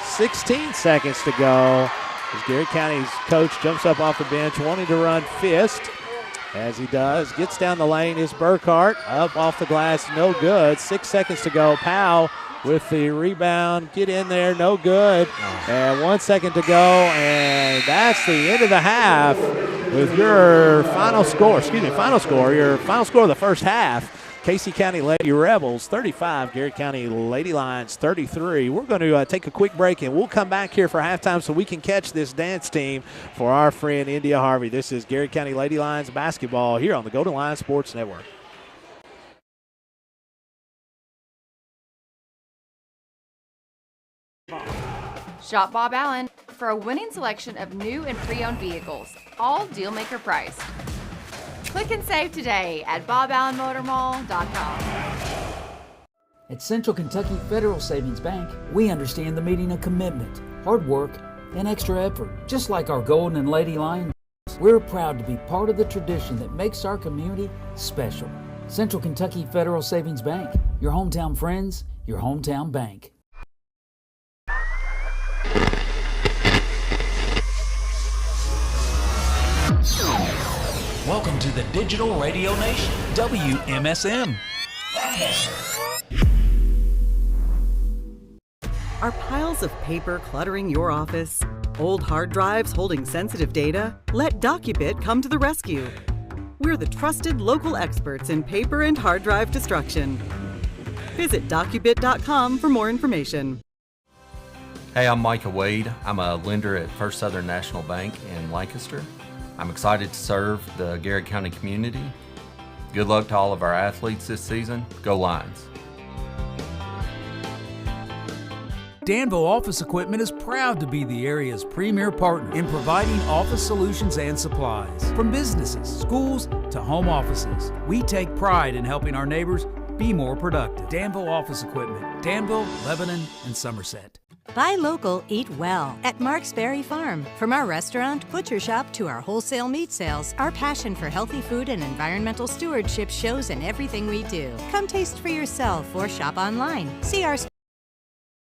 16 seconds to go as Garrett County's coach jumps up off the bench wanting to run fist. As he does, gets down the lane is Burkhart, up off the glass, no good. 6 seconds to go. Powell with the rebound, get in there, no good. And 1 second to go, and that's the end of the half with your final score of the first half. Casey County Lady Rebels 35, Garrett County Lady Lions 33. We're going to take a quick break, and we'll come back here for halftime so we can catch this dance team for our friend India Harvey. This is Garrett County Lady Lions basketball here on the Golden Lion Sports Network. Shop Bob Allen for a winning selection of new and pre-owned vehicles, all deal-maker priced. Click and save today at boballenmotormall.com. At Central Kentucky Federal Savings Bank, we understand the meaning of commitment, hard work, and extra effort. Just like our Golden and Lady Lion, we're proud to be part of the tradition that makes our community special. Central Kentucky Federal Savings Bank, your hometown friends, your hometown bank. Welcome to the Digital Radio Nation, WMSM. Are piles of paper cluttering your office? Old hard drives holding sensitive data? Let DocuBit come to the rescue. We're the trusted local experts in paper and hard drive destruction. Visit DocuBit.com for more information. Hey, I'm Micah Wade. I'm a lender at First Southern National Bank in Lancaster. I'm excited to serve the Garrett County community. Good luck to all of our athletes this season. Go Lions. Danville Office Equipment is proud to be the area's premier partner in providing office solutions and supplies. From businesses, schools, to home offices, we take pride in helping our neighbors be more productive. Danville Office Equipment, Danville, Lebanon, and Somerset. Buy local, eat well at Mark's Berry Farm. From our restaurant, butcher shop to our wholesale meat sales, our passion for healthy food and environmental stewardship shows in everything we do. Come taste for yourself or shop online. See our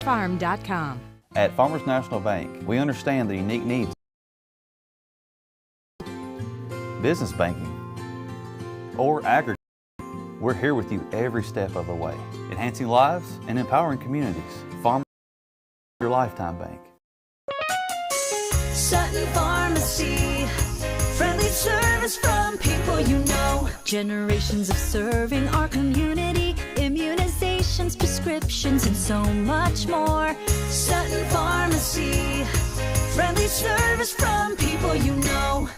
farm.com. At Farmers National Bank, we understand the unique needs of business banking or agriculture. We're here with you every step of the way, enhancing lives and empowering communities. Farmers, your lifetime bank. Sutton Pharmacy, friendly service from people you know. Generations of serving our community, immunizations, prescriptions, and so much more. Sutton Pharmacy, friendly service from people you know.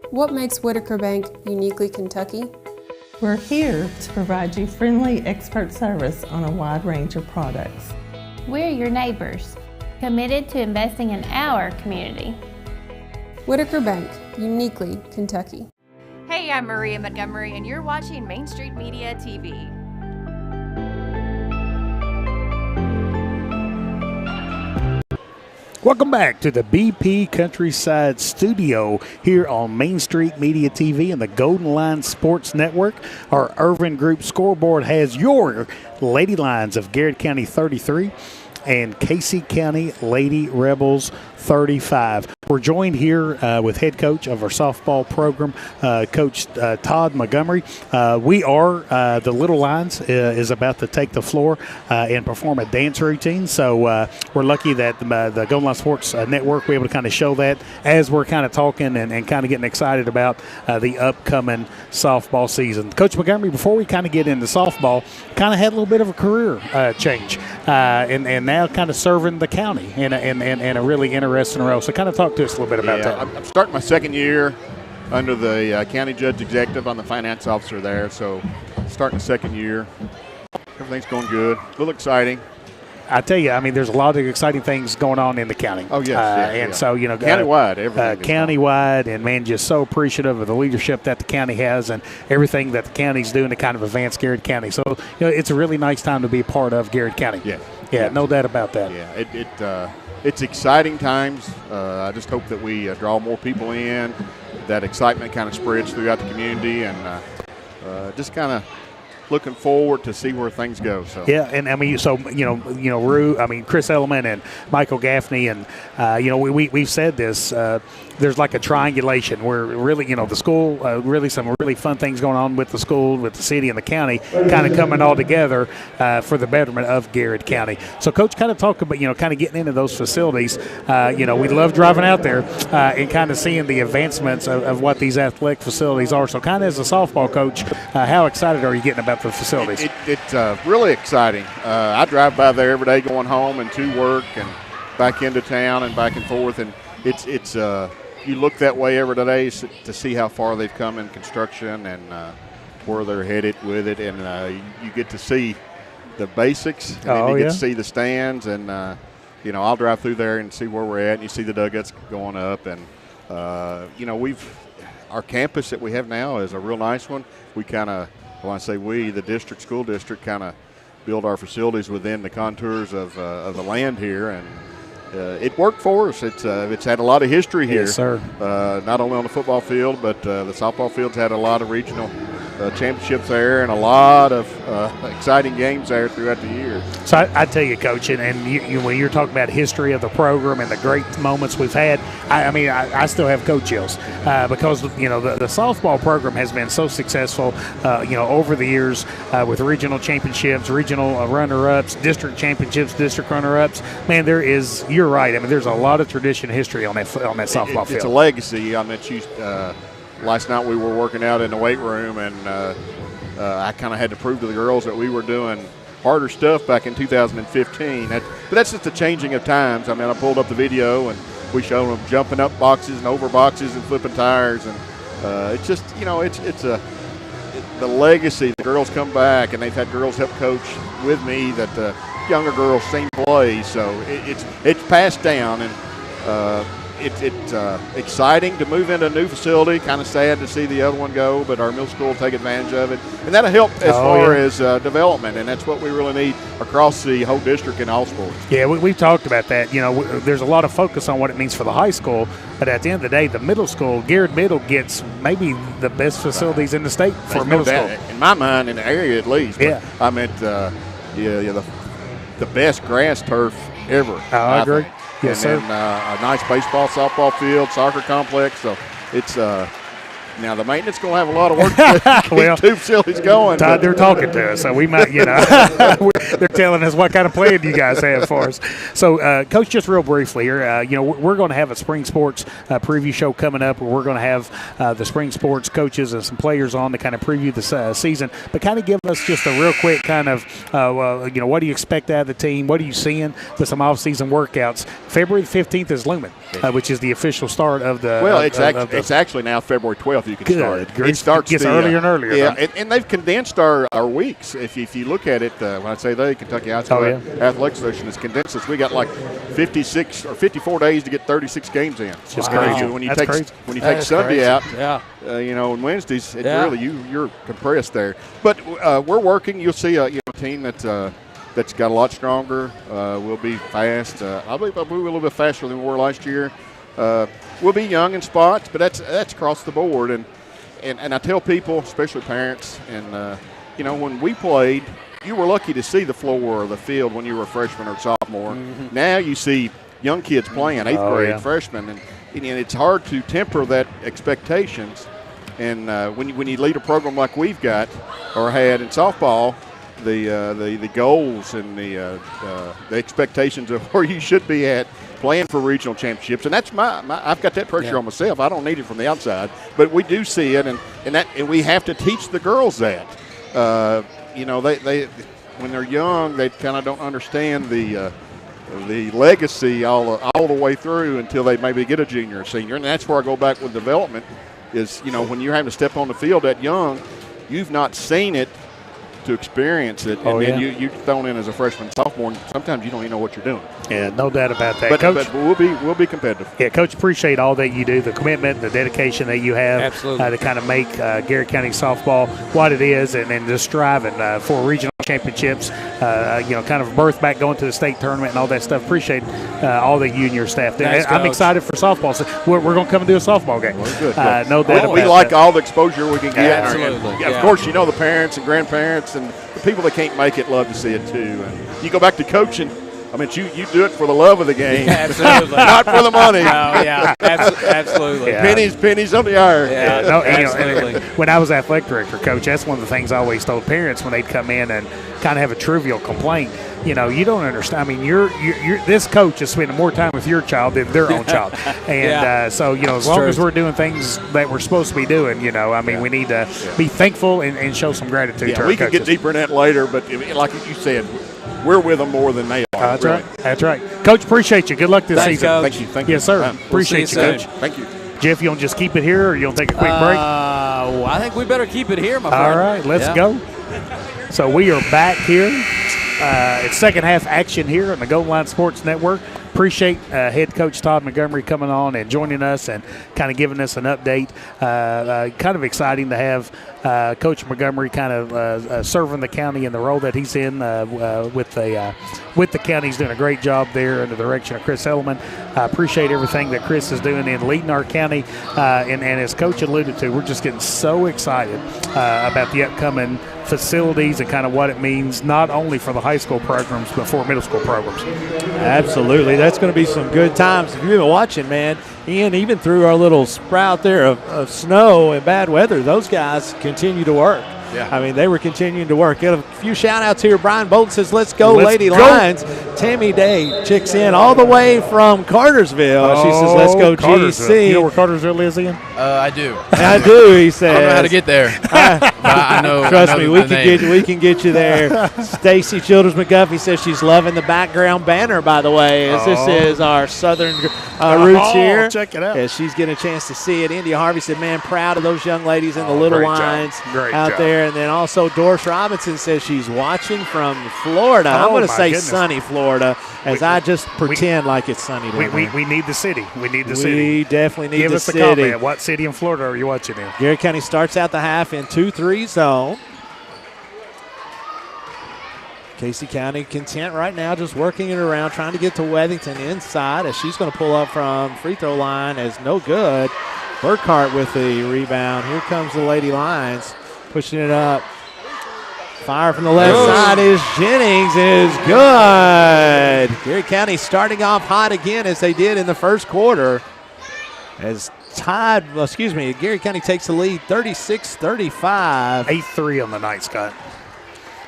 What makes Whitaker Bank uniquely Kentucky? We're here to provide you friendly expert service on a wide range of products. We're your neighbors, committed to investing in our community. Whitaker Bank, uniquely Kentucky. Hey, I'm Maria Montgomery, and you're watching Main Street Media TV. Welcome back to the BP Countryside Studio here on Main Street Media TV and the Golden Line Sports Network. Our Irvin Group scoreboard has your Lady Lions of Garrett County 33 and Casey County Lady Rebels 35. We're joined here with head coach of our softball program, Coach Todd Montgomery. We are, the Little Lions is about to take the floor and perform a dance routine. So we're lucky that the Golden Line Sports Network, we're able to kind of show that as we're kind of talking and kind of getting excited about the upcoming softball season. Coach Montgomery, before we kind of get into softball, kind of had a little bit of a career change and now kind of serving the county in a really interesting role. So kind of talk to us a little bit about that. I'm starting my second year under the county judge executive. I'm the finance officer there, so starting the second year. Everything's going good. A little exciting. I tell you, I mean, there's a lot of exciting things going on in the county. Oh, yes. So, you know, countywide, everything. Countywide, and, man, just so appreciative of the leadership that the county has and everything that the county's doing to kind of advance Garrett County. So, you know, it's a really nice time to be a part of Garrett County. Yeah, no doubt about that. Yeah, it's exciting times. I just hope that we draw more people in, that excitement kind of spreads throughout the community, and just kind of looking forward to see where things go. So yeah, and I mean, so Rue, I mean, Chris Elliman and Michael Gaffney, and we've said this. There's like a triangulation where really, the school, really some really fun things going on with the school, with the city and the county, kind of coming all together for the betterment of Garrett County. So, Coach, kind of talk about, kind of getting into those facilities. We love driving out there and kind of seeing the advancements of what these athletic facilities are. So, kind of as a softball coach, how excited are you getting about the facilities? It's really exciting. I drive by there every day going home and to work and back into town and back and forth, and it's you look that way every day to see how far they've come in construction and where they're headed with it, and you get to see the basics, and then you get to see the stands, and I'll drive through there and see where we're at, and you see the dugouts going up, and our campus that we have now is a real nice one. We kind of, when I say we, the school district kind of build our facilities within the contours of the land here, and it worked for us. It's had a lot of history here. Yes, sir. Not only on the football field, but the softball field's had a lot of regional championships there and a lot of exciting games there throughout the year. So I tell you, Coach, and you, when you're talking about history of the program and the great moments we've had, I still have coach chills because, the softball program has been so successful, over the years with regional championships, regional runner-ups, district championships, district runner-ups. Man, you're right. I mean, there's a lot of tradition and history on that softball field. It's a legacy. I mean, last night we were working out in the weight room, and I kind of had to prove to the girls that we were doing harder stuff back in 2015. But that's just the changing of times. I mean, I pulled up the video, and we showed them jumping up boxes and over boxes and flipping tires, and it's just, the legacy. The girls come back, and they've had girls help coach with me that younger girls seen play, so it's passed down, and it's exciting to move into a new facility. Kind of sad to see the other one go, but our middle school will take advantage of it, and that'll help as far as development, and that's what we really need across the whole district in all sports. Yeah, we've talked about that. There's a lot of focus on what it means for the high school, but at the end of the day, the middle school, Garrard Middle gets maybe the best facilities in the state for middle school. In my mind, in the area at least. Yeah. I meant, the best grass turf ever. I agree. Think. Yes, and sir. then a nice baseball, softball field, soccer complex. So it's now the maintenance going to have a lot of work to keep two facilities going. Todd, they're talking to us, so we might, they're telling us what kind of plan you guys have for us. So, Coach, just real briefly here, we're going to have a spring sports preview show coming up where we're going to have the spring sports coaches and some players on to kind of preview the season. But kind of give us just a real quick kind of, what do you expect out of the team? What are you seeing with some off-season workouts? February 15th is looming, which is the official start of the. Well, it's actually now February 12th. You can start it. It starts earlier and earlier. Yeah, and they've condensed our weeks. If you look at it, when I say they, Kentucky Athletic Association has condensed this. We got like 56 or 54 days to get 36 games in. It's just crazy. When you take Sunday out, and Wednesdays, Yeah. you're compressed there. But we're working. You'll see a team that's got a lot stronger. We'll be fast. I believe we'll be a little bit faster than we were last year. We'll be young in spots, but that's across the board. And I tell people, especially parents, and when we played, you were lucky to see the floor or the field when you were a freshman or sophomore. Mm-hmm. Now you see young kids playing, 8th grade freshmen, and it's hard to temper that expectations. And when you lead a program like we've got or had in softball, the goals and the expectations of where you should be at playing for regional championships, and that's I've got that pressure on myself. I don't need it from the outside, but we do see it, and we have to teach the girls that. They when they're young, they kind of don't understand the legacy all the way through until they maybe get a junior or senior, and that's where I go back with development. Is when you're having to step on the field that young, you've not seen it to experience it, and then you're thrown in as a freshman, sophomore, and sometimes you don't even know what you're doing. Yeah, no doubt about that. But, Coach, but we'll be competitive. Yeah, Coach, appreciate all that you do, the commitment, the dedication that you have to kind of make Garrett County softball what it is, and just striving for regional championships, kind of birth back going to the state tournament and all that stuff. Appreciate all that you and your staff do. I'm excited for softball. So we're going to come and do a softball game. Well, good. No doubt we like all the exposure we can get. Absolutely. Of course, the parents and grandparents and the people that can't make it love to see it too. And you go back to coaching. I mean, you do it for the love of the game, absolutely, not for the money. No, absolutely. Yeah. Pennies on the iron. Yeah, absolutely. When I was athletic director, Coach, that's one of the things I always told parents when they'd come in and kind of have a trivial complaint. You don't understand. I mean, you're this coach is spending more time with your child than their own child, and so as long as we're doing things that we're supposed to be doing, we need to be thankful and show some gratitude to our coaches. We can get deeper in that later, but like you said, we're with them more than they are. That's right. Coach, appreciate you. Good luck this season. Coach. Thank you. Yes, sir. you Appreciate you, Coach. Thank you. Jeff, you want to just keep it here, or you want to take a quick break? I think we better keep it here, my friend. All right, let's go. So we are back here. It's second half action here on the Gold Line Sports Network. Appreciate head coach Todd Montgomery coming on and joining us and kind of giving us an update. Kind of exciting to have Coach Montgomery kind of serving the county in the role that he's in with the county. He's doing a great job there in the direction of Chris Hellman. I appreciate everything that Chris is doing in leading our county. And as Coach alluded to, we're just getting so excited about the upcoming facilities and kind of what it means not only for the high school programs but for middle school programs. Absolutely. That's going to be some good times. If you've been watching, man, and even through our little sprout there of snow and bad weather, those guys continue to work. Yeah. I mean, they were continuing to work. Got a few shout-outs here. Brian Bolton says, let's go, Lady Lions. Tammy Day checks in all the way from Cartersville. She says, let's go, GC. You know where Cartersville is, Ian? I do. I do, he says. I don't know how to get there. I know. Trust me, we can get you there. Stacy Childers McGuffey says she's loving the background banner, by the way, as this is our Southern roots here. Check it out. As she's getting a chance to see it. India Harvey said, man, proud of those young ladies in the Little Lines out there. And then also Doris Robinson says she's watching from Florida. I'm going to say sunny Florida, as I just pretend like it's sunny. We need the city. We need the we city. We definitely need Give the us city. a comment. What city in Florida are you watching in? Garrett County starts out the half in 2-3 zone. Casey County content right now, just working it around, trying to get to Weathington inside as she's going to pull up from free throw line as no good. Burkhart with the rebound. Here comes the Lady Lions pushing it up. Fire from the left side is Jennings, is good. Garrett County starting off hot again as they did in the first quarter. Garrett County takes the lead 36-35. 8-3 on the night, Scott.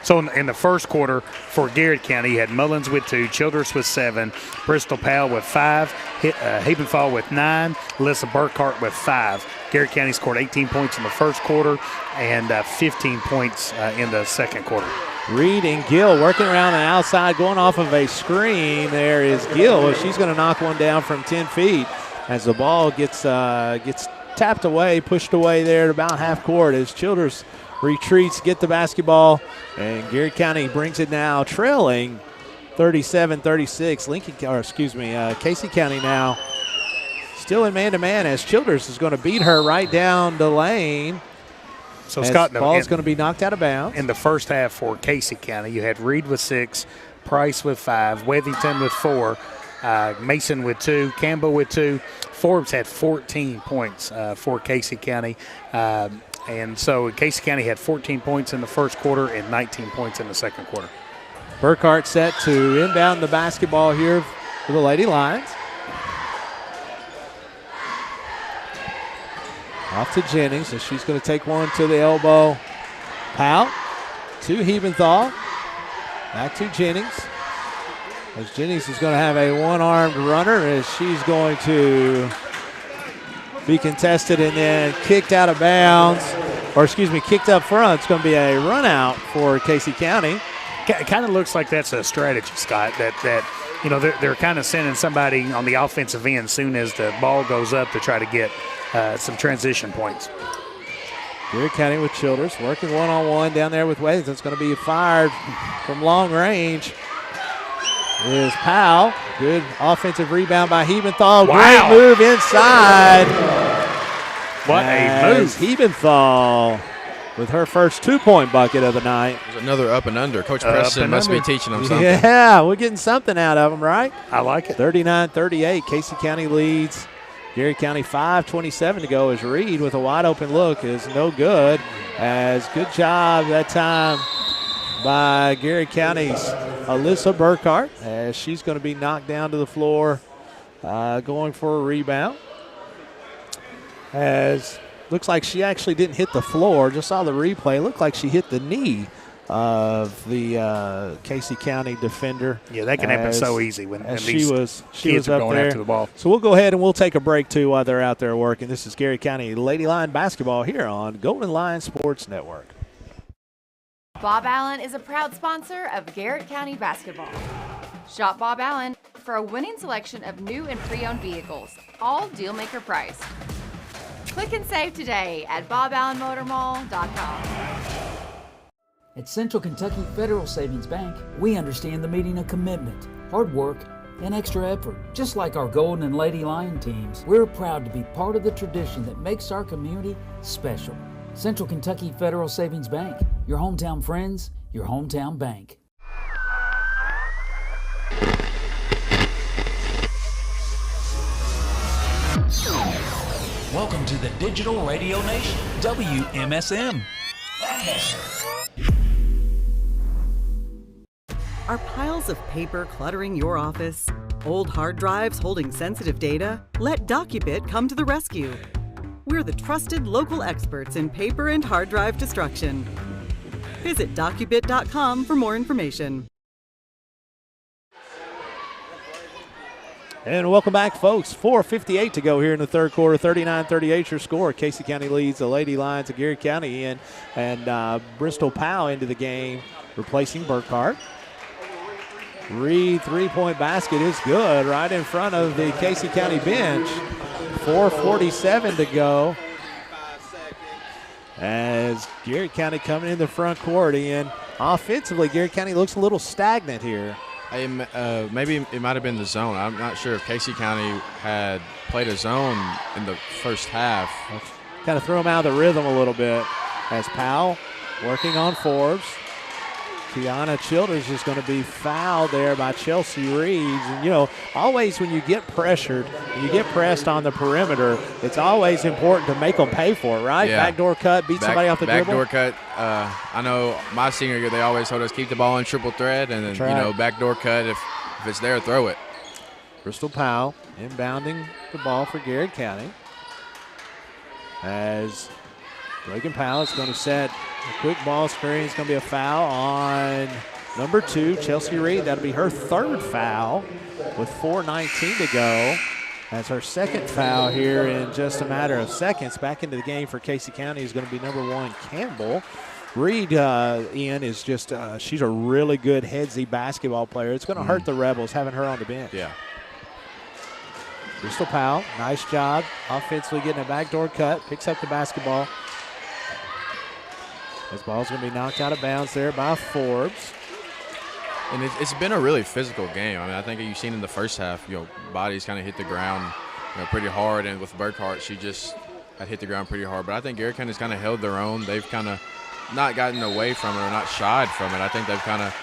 So in the first quarter for Garrett County, you had Mullins with 2, Childress with 7, Bristol Powell with 5, Havenfall with 9, Alyssa Burkhart with 5. Garrett County scored 18 points in the first quarter and 15 points in the second quarter. Reed and Gill working around the outside, going off of a screen. There is Gill. She's going to knock one down from 10 feet as the ball gets tapped away, pushed away there at about half court as Childress retreats, get the basketball, and Garrett County brings it now trailing 37-36. Casey County now still in man-to-man as Childress is going to beat her right down the lane. So, Scott, the ball is going to be knocked out of bounds. In the first half for Casey County, you had Reed with 6, Price with 5, Weathington with 4, Mason with 2, Campbell with 2. Forbes had 14 points for Casey County. And so Casey County had 14 points in the first quarter and 19 points in the second quarter. Burkhart set to inbound the basketball here for the Lady Lions. Off to Jennings, and she's going to take one to the elbow. Powell to Hebenthal. Back to Jennings. As Jennings is going to have a one-armed runner as she's going to be contested and then kicked out of bounds, kicked up front. It's going to be a run out for Casey County. It kind of looks like that's a strategy, Scott, that they're kind of sending somebody on the offensive end as soon as the ball goes up to try to get some transition points. Garrett County with Childress working one-on-one down there with Weathington. It's going to be fired from long range. Is Powell. Good offensive rebound by Hebenthal. Wow. Great move inside. What a move. Hebenthal with her first 2-point bucket of the night. There's another up and under. Coach Preston must be teaching them something. Yeah, we're getting something out of them, right? I like it. 39-38. Casey County leads. Garrett County 5:27 to go as Reed with a wide open look is no good. Good job that time by Garrett County's Alyssa Burkhart as she's going to be knocked down to the floor going for a rebound. Looks like she actually didn't hit the floor. Just saw the replay. Looked like she hit the knee of the Casey County defender. Yeah, that can happen so easy when she was kids are up going there. after the ball. So we'll go ahead and we'll take a break too while they're out there working. This is Garrett County Lady Lion basketball here on Golden Lion Sports Network. Bob Allen is a proud sponsor of Garrett County basketball. Shop Bob Allen for a winning selection of new and pre-owned vehicles, all deal-maker priced. Click and save today at boballenmotormall.com. At Central Kentucky Federal Savings Bank, we understand the meaning of commitment, hard work, and extra effort. Just like our Golden and Lady Lion teams, we're proud to be part of the tradition that makes our community special. Central Kentucky Federal Savings Bank, your hometown friends, your hometown bank. Welcome to the Digital Radio Nation, WMSM. Are piles of paper cluttering your office? Old hard drives holding sensitive data? Let DocuBit come to the rescue. We're the trusted local experts in paper and hard drive destruction. Visit DocuBit.com for more information. And welcome back, folks. 4:58 to go here in the third quarter. 39-38 your score. Casey County leads the Lady Lions of Garrett County in, and Bristol Powell into the game, replacing Burkhart. Reed three-point basket is good right in front of the Casey County bench. 4:47 to go. As Garrett County coming in the front court in offensively, Garrett County looks a little stagnant here. Maybe it might have been the zone. I'm not sure if Casey County had played a zone in the first half. Kind of threw them out of the rhythm a little bit. As Powell working on Forbes. Kiana Childers is going to be fouled there by Chelsea Reeves. And, you know, always when you get pressured, when you get pressed on the perimeter, it's always important to make them pay for it, right? Yeah. Backdoor cut, beat somebody off the dribble. Backdoor cut. I know my senior year, they always told us keep the ball in triple threat, and then, That's right. you know, backdoor cut. If it's there, throw it. Bristol Powell inbounding the ball for Garrett County. As Reagan Powell is going to set a quick ball screen. It's going to be a foul on number 2, Chelsea Reed. That'll be her third foul with 4:19 to go. That's her second foul here in just a matter of seconds. Back into the game for Casey County is going to be number 1, Campbell. Reed, Ian, is just she's a really good headsy basketball player. It's going to hurt the Rebels having her on the bench. Yeah. Bristol Powell, nice job offensively getting a backdoor cut, picks up the basketball. This ball's going to be knocked out of bounds there by Forbes. And it's been a really physical game. I mean, I think you've seen in the first half, you know, bodies kind of hit the ground, you know, pretty hard. And with Burkhart, she just had hit the ground pretty hard. But I think Garrett County's kind of held their own. They've kind of not gotten away from it or not shied from it. I think they've kind of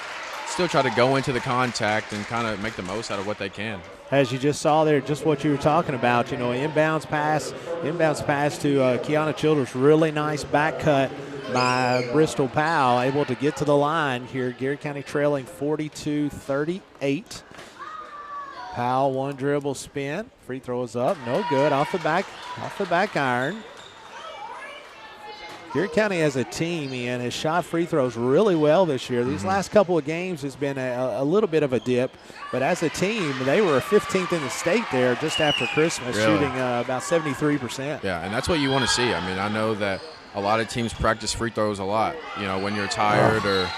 still tried to go into the contact and kind of make the most out of what they can. As you just saw there, just what you were talking about, you know, inbounds pass to Kiana Childers. Really nice back cut by Bristol Powell, able to get to the line here. Garrett County trailing 42-38. Powell, one dribble spin. Free throw is up, no good. Off the back iron. Garrett County as a team, Ian, has shot free throws really well this year. These last couple of games has been a little bit of a dip, but as a team, they were 15th in the state there just after Christmas, shooting about 73%. Yeah, and that's what you want to see. I mean, I know that a lot of teams practice free throws a lot. You know, when you're tired or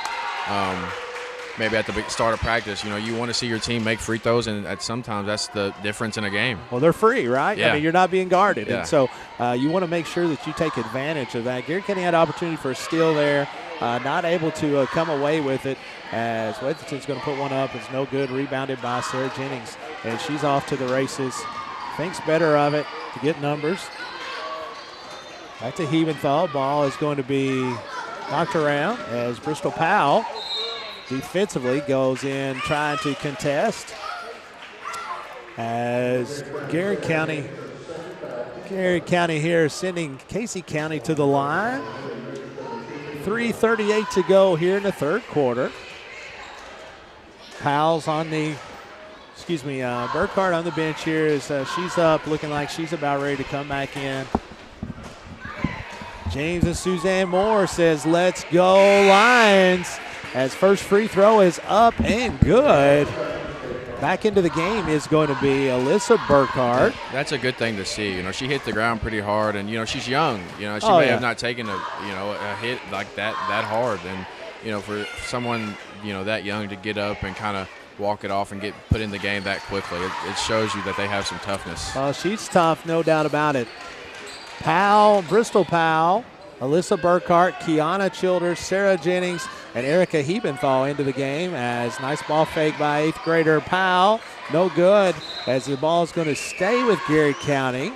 maybe at the start of practice, you know, you want to see your team make free throws, and sometimes that's the difference in a game. Well, they're free, right? Yeah. I mean, you're not being guarded. Yeah. And so you want to make sure that you take advantage of that. Garrett County had opportunity for a steal there, not able to come away with it, as Wetherston's going to put one up. It's no good, rebounded by Sarah Jennings, and she's off to the races. Thinks better of it to get numbers. Back to Hebenthal. Ball is going to be knocked around as Bristol Powell defensively goes in trying to contest. As Garrett County here sending Casey County to the line. 3:38 to go here in the third quarter. Powell's on the, Burkhart on the bench here as she's up, looking like she's about ready to come back in. James and Suzanne Moore says, let's go Lions, as first free throw is up and good. Back into the game is going to be Alyssa Burkhart. That's a good thing to see. You know, she hit the ground pretty hard, and, you know, she's young. You know, she may have not taken a hit like that hard. And, you know, for someone, you know, that young to get up and kind of walk it off and get put in the game that quickly, it shows you that they have some toughness. She's tough, no doubt about it. Powell, Bristol Powell, Alyssa Burkhart, Kiana Childers, Sarah Jennings, and Erica Hebenthal into the game, as nice ball fake by 8th grader Powell. No good, as the ball is going to stay with Garrett County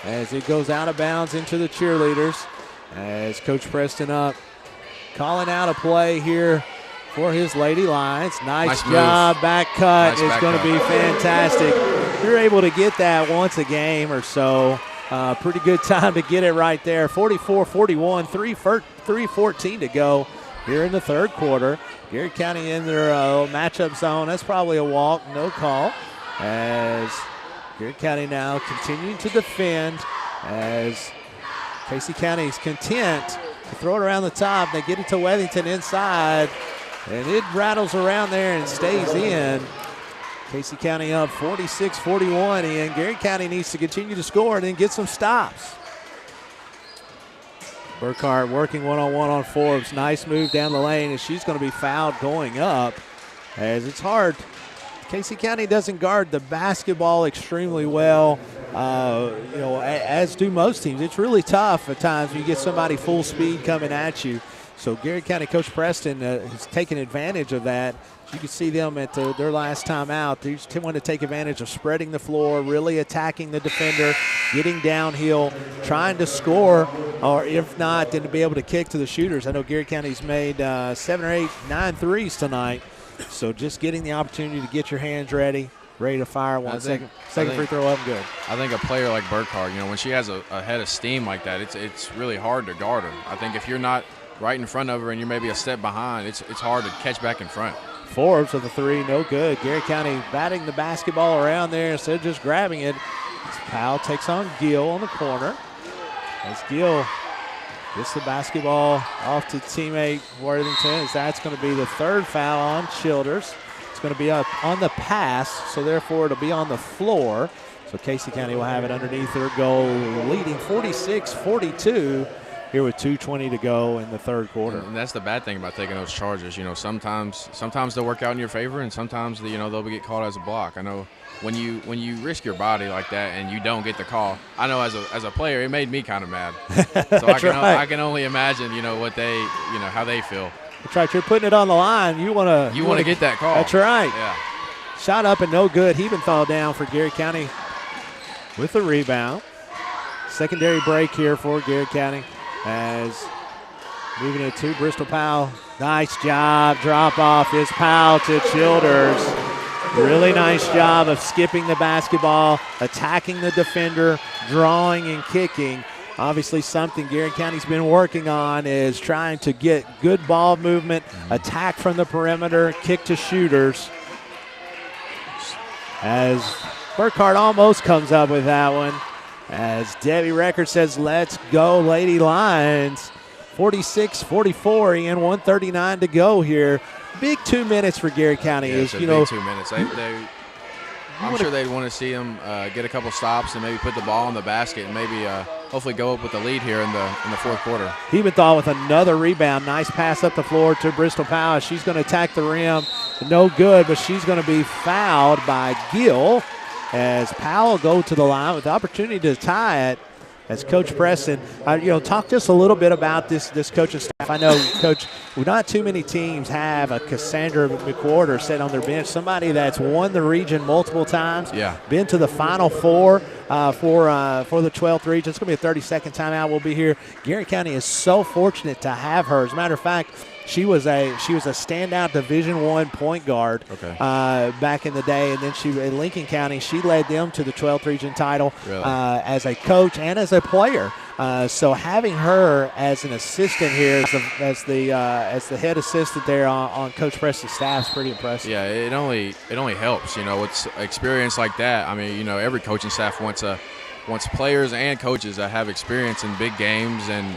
as it goes out of bounds into the cheerleaders, as Coach Preston up calling out a play here for his Lady Lions. Nice job. Move. Back cut Nice is back going to cut. be fantastic. You're able to get that once a game or so. Pretty good time to get it right there. 44-41, 3:14 to go here in the third quarter. Garrett County in their matchup zone. That's probably a walk, no call. As Garrett County now continuing to defend, as Casey County is content to throw it around the top. They get it to Wethington inside, and it rattles around there and stays in. Casey County up 46-41, and Garrett County needs to continue to score and then get some stops. Burkhart working one-on-one on Forbes. Nice move down the lane, and she's going to be fouled going up, as it's hard. Casey County doesn't guard the basketball extremely well, as do most teams. It's really tough at times when you get somebody full speed coming at you. So Garrett County Coach Preston has taken advantage of that. You can see them at their last time out. They just want to take advantage of spreading the floor, really attacking the defender, getting downhill, trying to score, or if not, then to be able to kick to the shooters. I know Garrett County's made 7 or 8, 9 threes tonight. So just getting the opportunity to get your hands ready to fire second free throw up and good. I think a player like Burkhart, when she has a head of steam like that, it's really hard to guard her. I think if you're not right in front of her and you're maybe a step behind, it's hard to catch back in front. Forbes with the three, no good. Garrett County batting the basketball around there instead of just grabbing it. Powell takes on Gill on the corner. As Gill gets the basketball off to teammate Worthington, that's going to be the third foul on Childers. It's going to be up on the pass, so therefore it'll be on the floor. So Casey County will have it underneath their goal, leading 46-42. Here with 2:20 to go in the third quarter. And that's the bad thing about taking those charges. Sometimes they'll work out in your favor, and sometimes they'll get called as a block. I know when you risk your body like that and you don't get the call. I know as a player, it made me kind of mad. So I can only imagine what they how they feel. That's right. You're putting it on the line. You want to get that call. That's right. Yeah. Shot up and no good. Hebenthal down for Garrett County with the rebound. Secondary break here for Garrett County. As moving it to Bristol Powell. Nice job. Drop off is Powell to Childers. Really nice job of skipping the basketball, attacking the defender, drawing and kicking. Obviously something Garrett County's been working on is trying to get good ball movement, attack from the perimeter, kick to shooters. As Burkhart almost comes up with that one. As Debbie Record says, let's go, Lady Lions. 46-44, Ian, 1:39 to go here. Big 2 minutes for Garrett County. Big 2 minutes. I'm sure they'd want to see them get a couple stops and maybe put the ball in the basket and maybe hopefully go up with the lead here in the fourth quarter. Hebenthal with another rebound. Nice pass up the floor to Bristol Powell. She's going to attack the rim. No good, but she's going to be fouled by Gill. As Powell go to the line with the opportunity to tie it. As Coach Preston, talk to us a little bit about this coaching staff. I know, Coach, not too many teams have a Cassandra McWhorter set on their bench, somebody that's won the region multiple times, been to the Final Four for the 12th region. It's going to be a 30-second timeout. We'll be here. Garrett County is so fortunate to have her. As a matter of fact, she was a standout Division I point guard back in the day, and then in Lincoln County she led them to the 12th region title as a coach and as a player. So having her as an assistant here, as the head assistant there on Coach Preston's staff is pretty impressive. Yeah, it only helps. It's experience like that. I mean, every coaching staff wants players and coaches that have experience in big games and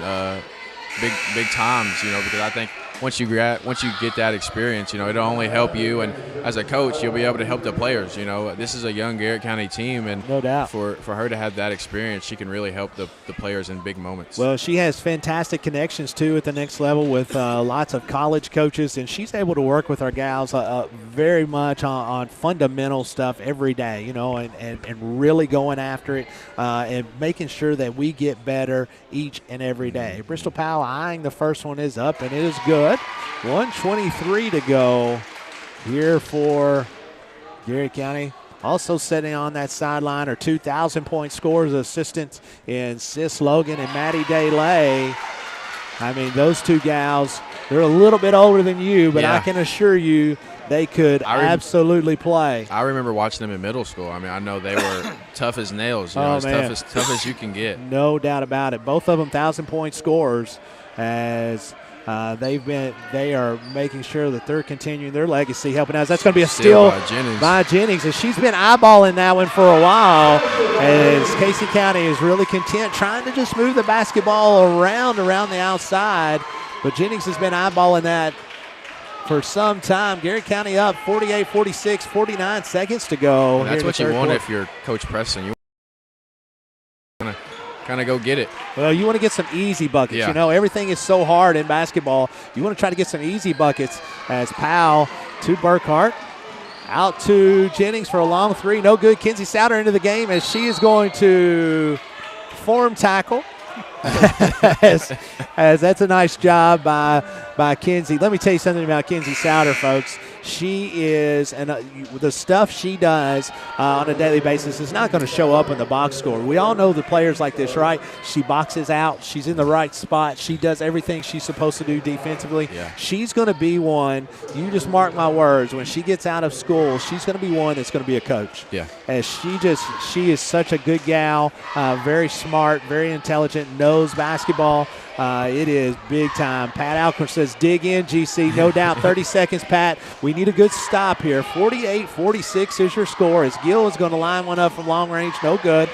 big times. Because I think once you get that experience, it'll only help you, and as a coach, you'll be able to help the players. This is a young Garrett County team, and no doubt for her to have that experience, she can really help the players in big moments. Well, she has fantastic connections too at the next level with lots of college coaches, and she's able to work with our gals very much on fundamental stuff every day. And really going after it and making sure that we get better each and every day. Bristol Powell eyeing the first one is up, and it is good. 1:23 to go here for Garrett County. Also sitting on that sideline are 2,000-point scorers assistants in Sis Logan and Maddie DeLay. I mean, those two gals, they're a little bit older than you, but I can assure you they could absolutely play. I remember watching them in middle school. I mean, I know they were tough as nails, as tough as you can get. No doubt about it. Both of them 1,000-point scorers as they are making sure that they're continuing their legacy, helping out. That's going to be a steal by Jennings. And she's been eyeballing that one for a while as Casey County is really content trying to just move the basketball around the outside. But Jennings has been eyeballing that for some time. Garrett County up 48-46, 49 seconds to go. And that's what you want if you're Coach Preston. You want to kind of go get it. Well, you want to get some easy buckets. Everything is so hard in basketball. You want to try to get some easy buckets as Powell to Burkhart. Out to Jennings for a long three. No good. Kinsey Souter into the game as she is going to form tackle. As that's a nice job by Kinsey. Let me tell you something about Kinsey Souter, folks. She is, and the stuff she does on a daily basis is not going to show up in the box score. We all know the players like this, right? She boxes out. She's in the right spot. She does everything she's supposed to do defensively. Yeah. She's going to be one, you just mark my words, when she gets out of school, she's going to be one that's going to be a coach. Yeah. As she is such a good gal, very smart, very intelligent, knows basketball. It is big time. Pat Alcorn says, dig in, GC. No doubt. 30 seconds, Pat. We need a good stop here. 48-46 is your score as Gill is going to line one up from long range. No good.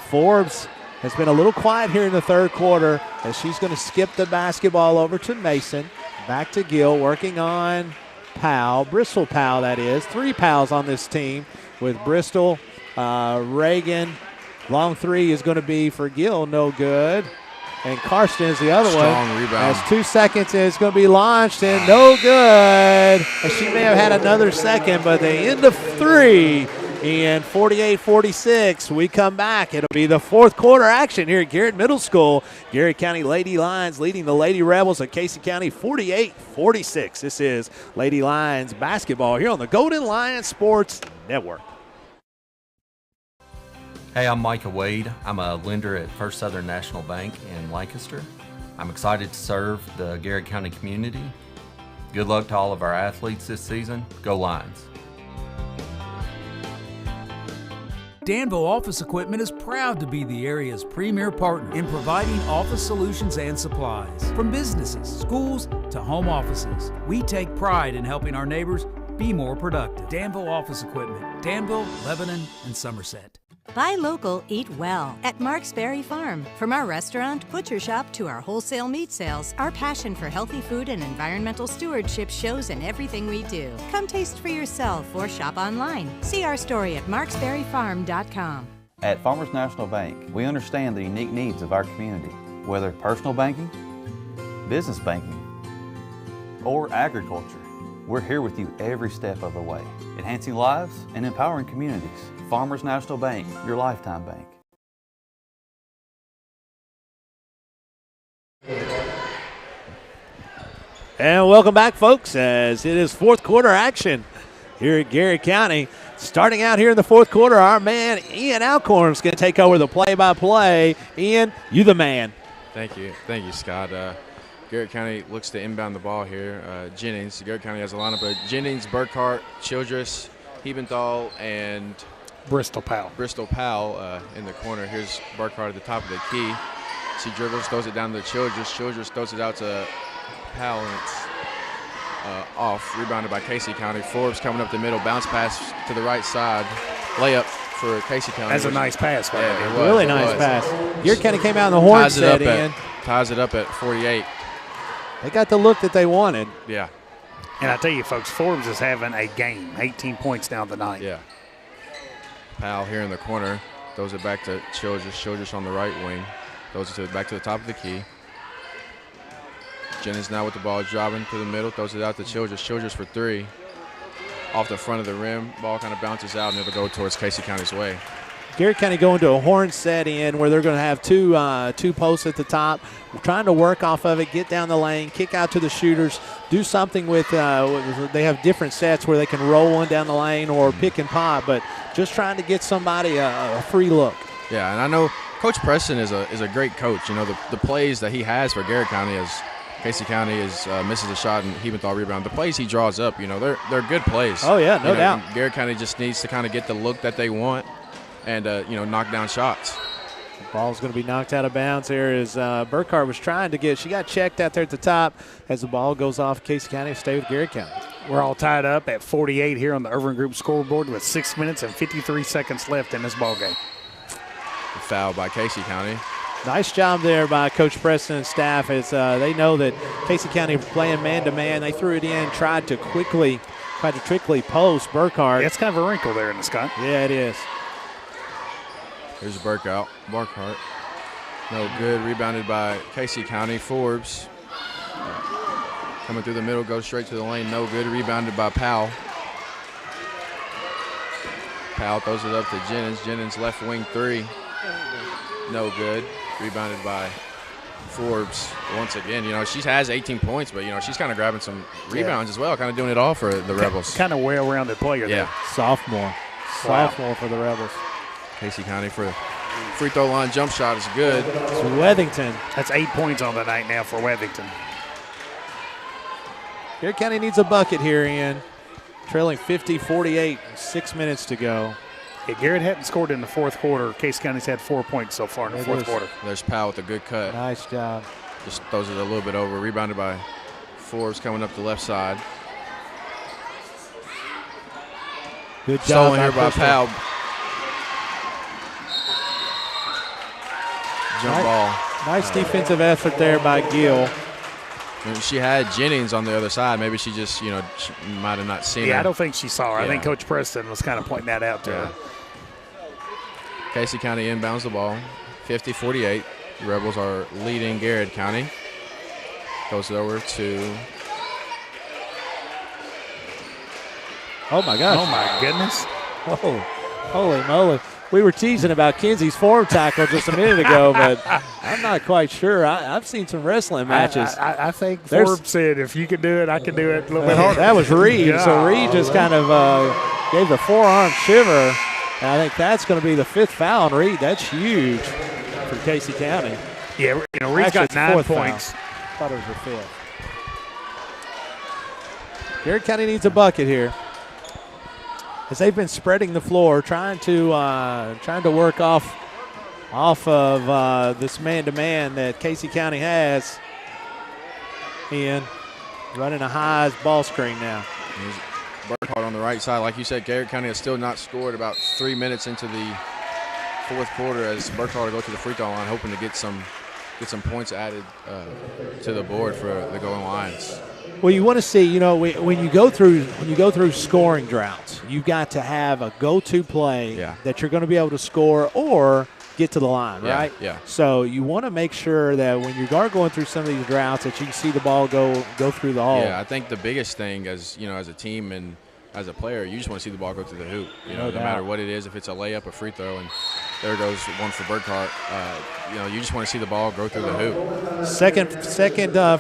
Forbes has been a little quiet here in the third quarter as she's going to skip the basketball over to Mason. Back to Gill, working on Powell. Bristol Powell, that is. 3 Powells on this team with Bristol, Reagan. Long three is going to be for Gill. No good. And Karsten is the other Strong one. rebound. As 2 seconds is going to be launched and no good. And she may have had another second, but they end of 3 in 48-46. We come back. It'll be the fourth quarter action here at Garrett Middle School. Garrett County Lady Lions leading the Lady Rebels of Casey County 48-46. This is Lady Lions basketball here on the Golden Lion Sports Network. Hey, I'm Micah Wade. I'm a lender at First Southern National Bank in Lancaster. I'm excited to serve the Garrett County community. Good luck to all of our athletes this season. Go Lions. Danville Office Equipment is proud to be the area's premier partner in providing office solutions and supplies. From businesses, schools, to home offices, we take pride in helping our neighbors be more productive. Danville Office Equipment, Danville, Lebanon, and Somerset. Buy local, eat well at Mark's Berry Farm. From our restaurant, butcher shop, to our wholesale meat sales, our passion for healthy food and environmental stewardship shows in everything we do. Come taste for yourself or shop online. See our story at marksberryfarm.com. At Farmers National Bank, we understand the unique needs of our community, whether personal banking, business banking, or agriculture. We're here with you every step of the way, enhancing lives and empowering communities. Farmers National Bank, your lifetime bank. And welcome back, folks, as it is fourth quarter action here at Garrett County. Starting out here in the fourth quarter, our man Ian Alcorn is going to take over the play-by-play. Ian, you the man. Thank you, Scott. Garrett County looks to inbound the ball here. Jennings, Garrett County has a lineup of Jennings, Burkhart, Childress, Hebenthal, and Bristol Powell in the corner. Here's Burkhart at the top of the key. She dribbles, throws it down to Childress. Childress throws it out to Powell, and it's off. Rebounded by Casey County. Forbes coming up the middle, bounce pass to the right side. Layup for Casey County. That's a nice pass. Yeah, really nice pass. Garrett County came out in the horn set, Ian. Ties it up at 48. They got the look that they wanted. Yeah. And I tell you, folks, Forbes is having a game. 18 points down the night. Yeah. Powell here in the corner. Throws it back to Childress. Childress on the right wing. Throws it back to the top of the key. Jennings now with the ball, driving to the middle. Throws it out to Childress. Childress for 3. Off the front of the rim. Ball kind of bounces out, and it'll go towards Casey County's way. Garrett County going to a horn set in where they're going to have two posts at the top. We're trying to work off of it, get down the lane, kick out to the shooters, do something with they have different sets where they can roll one down the lane or pick and pop, but just trying to get somebody a free look. Yeah, and I know Coach Preston is a great coach. You know, the plays that he has for Garrett County is Casey County misses a shot and Hebenthal rebound. The plays he draws up, you know, they're good plays. Oh, yeah, no doubt. Garrett County just needs to kind of get the look that they want and, knock down shots. The ball's going to be knocked out of bounds here as Burkhart was trying to get. She got checked out there at the top as the ball goes off Casey County. Stay with Garrett County. We're all tied up at 48 here on the Irvin Group scoreboard with 6 minutes and 53 seconds left in this ball game. The foul by Casey County. Nice job there by Coach Preston and staff as they know that Casey County playing man-to-man. They threw it in, tried to trickly post Burkhart. Yeah, it's kind of a wrinkle there in the Scott. Yeah, it is. Here's Burkhart. No good. Rebounded by Casey County. Forbes coming through the middle, goes straight to the lane. No good. Rebounded by Powell. Powell throws it up to Jennings. Jennings left wing 3. No good. Rebounded by Forbes, once again, she has 18 points, but, she's kind of grabbing some rebounds as well, kind of doing it all for the Rebels. Kind of well-rounded player there. Sophomore. Sophomore for the Rebels. Casey County for the free throw line jump shot is good. It's Wethington. That's 8 points on the night now for Wethington. Garrett County needs a bucket here, Ian. Trailing 50-48, 6 minutes to go. Yeah, Garrett hadn't scored in the fourth quarter. Case County's had 4 points so far in the fourth quarter. There's Powell with a good cut. Nice job. Just throws it a little bit over. Rebounded by Forbes coming up the left side. Good job. Stolen here by Powell. Jump ball. Nice defensive effort there by Gill. She had Jennings on the other side. Maybe she just, she might have not seen her. Yeah, I don't think she saw her. Yeah. I think Coach Preston was kind of pointing that out to her. Casey County inbounds the ball, 50-48. The Rebels are leading Garrett County. Goes it over to. Oh, my gosh. Oh, my goodness. Oh, holy moly. We were teasing about Kenzie's form tackle just a minute ago, but I'm not quite sure. I've seen some wrestling matches. I think Forbes said, if you can do it, I can do it a little bit harder. That was Reed. Yeah. So Reed just kind of gave the forearm shiver. And I think that's going to be the 5th foul on Reed. That's huge for Casey County. Yeah, Reed's got 9 points. Thought it was her 5th. Garrett County needs a bucket here, as they've been spreading the floor, trying to work off of this man-to-man that Casey County has. Ian running a high ball screen now. Burkhart on the right side. Like you said, Garrett County has still not scored about 3 minutes into the fourth quarter as Burkhart will go to the free throw line, hoping to get some points added to the board for the Golden Lions. Well, you want to see, when you go through scoring droughts, you've got to have a go-to play that you're going to be able to score or get to the line, right? Yeah. So you want to make sure that when you are going through some of these droughts that you can see the ball go through the hole. Yeah, I think the biggest thing as a team and as a player, you just want to see the ball go through the hoop. No matter what it is, if it's a layup, a free throw, and there goes one for Burkhart. You just want to see the ball go through the hoop. Second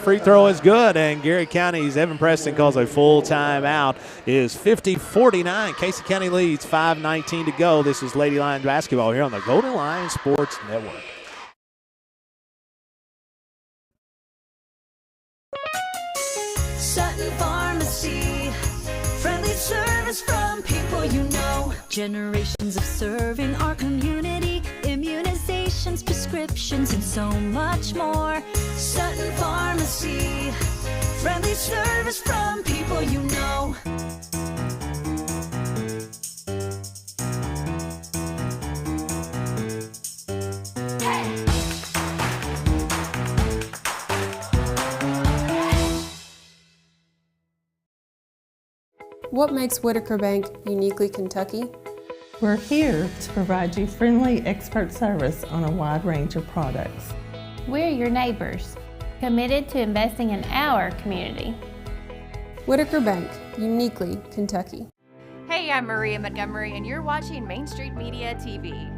free throw is good, and Garrett County's Evan Preston calls a full timeout. It is 50-49. Casey County leads, 5:19 to go. This is Lady Lions basketball here on the Golden Lions Sports Network. Sutton Pharmacy, friendly service from people you know. Generations of serving our community, immunizations, prescriptions, and so much more. Sutton Pharmacy, friendly service from people you know. What makes Whitaker Bank uniquely Kentucky? We're here to provide you friendly expert service on a wide range of products. We're your neighbors, committed to investing in our community. Whitaker Bank, uniquely Kentucky. Hey, I'm Maria Montgomery, and you're watching Main Street Media TV.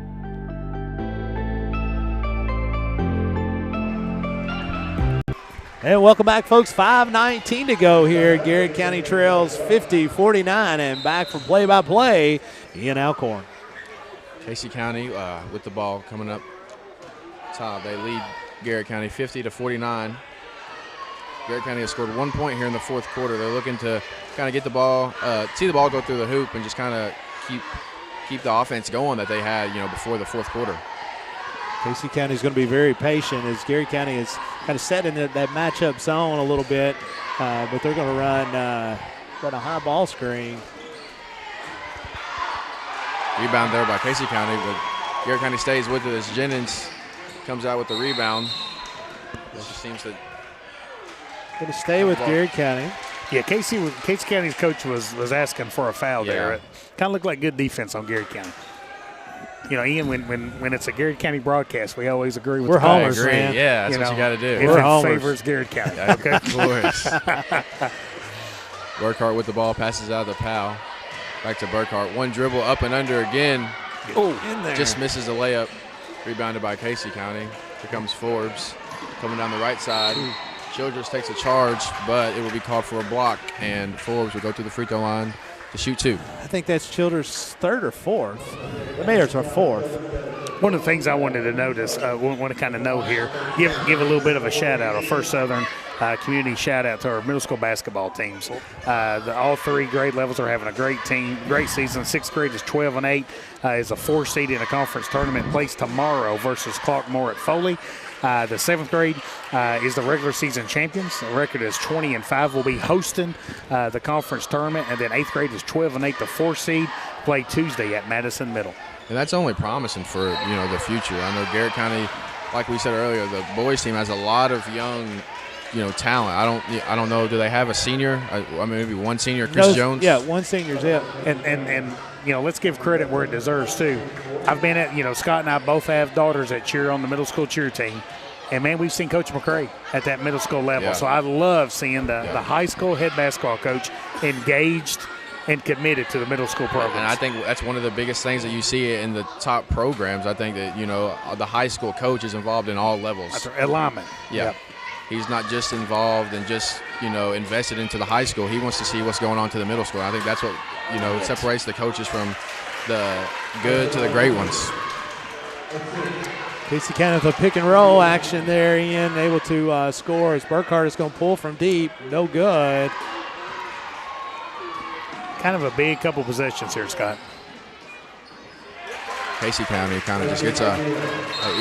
And welcome back, folks. 5:19 to go here. Garrett County trails 50-49, and back for play-by-play, Ian Alcorn. Casey County with the ball coming up top. They lead Garrett County 50-49. Garrett County has scored 1 point here in the fourth quarter. They're looking to kind of get the ball, see the ball go through the hoop, and just kind of keep the offense going that they had, before the fourth quarter. Casey County is going to be very patient as Garrett County is kind of set in that matchup zone a little bit, but they're going to run a high ball screen. Rebound there by Casey County, but Garrett County stays with it as Jennings comes out with the rebound. It just seems to going to stay with Garrett County. Yeah, Casey County's coach was asking for a foul there. It kind of looked like good defense on Garrett County. Ian, when it's a Garrett County broadcast, we always agree with We're homers, man. Yeah, that's what you got to do. If We're it homers. favors Garrett County. Okay. Of course. Burkhart with the ball, passes out to Powell. Back to Burkhart. One dribble up and under again. Oh, in there. Just misses a layup. Rebounded by Casey County. Here comes Forbes. coming down the right side. Childress takes a charge, but it will be called for a block, and Forbes will go to the free throw line to shoot 2. I think that's Childress' 3rd or 4th. The Mayors are 4th. One of the things I wanted to notice, want to kind of know here, give a little bit of a shout out, a First Southern community shout out to our middle school basketball teams. All 3 grade levels are having a great season. 6th grade is 12-8, is a 4 seed in a conference tournament. Plays tomorrow versus Clarkmore at Foley. The 7th grade is the regular season champions. The record is 20-5. We'll be hosting the conference tournament, and then 8th grade is 12-8, the 4 seed. Play Tuesday at Madison Middle. And that's only promising for the future. I know Garrett County, like we said earlier, the boys team has a lot of young, talent. I don't know. Do they have a senior? Maybe one senior, Chris Jones. Yeah, one senior's it. And let's give credit where it deserves too. I've been at Scott and I both have daughters that cheer on the middle school cheer team. And, man, we've seen Coach McCray at that middle school level. Yeah. So I love seeing the high school head basketball coach engaged and committed to the middle school program. And I think that's one of the biggest things that you see in the top programs. I think that, the high school coach is involved in all levels. That's right. Alignment. Yeah. Yep. He's not just involved and just, invested into the high school. He wants to see what's going on to the middle school. I think that's what, separates the coaches from the good to the great ones. Casey County with a pick and roll action there, Ian, able to score as Burkhart is going to pull from deep. No good. Kind of a big couple possessions here, Scott. Casey County kind of just gets an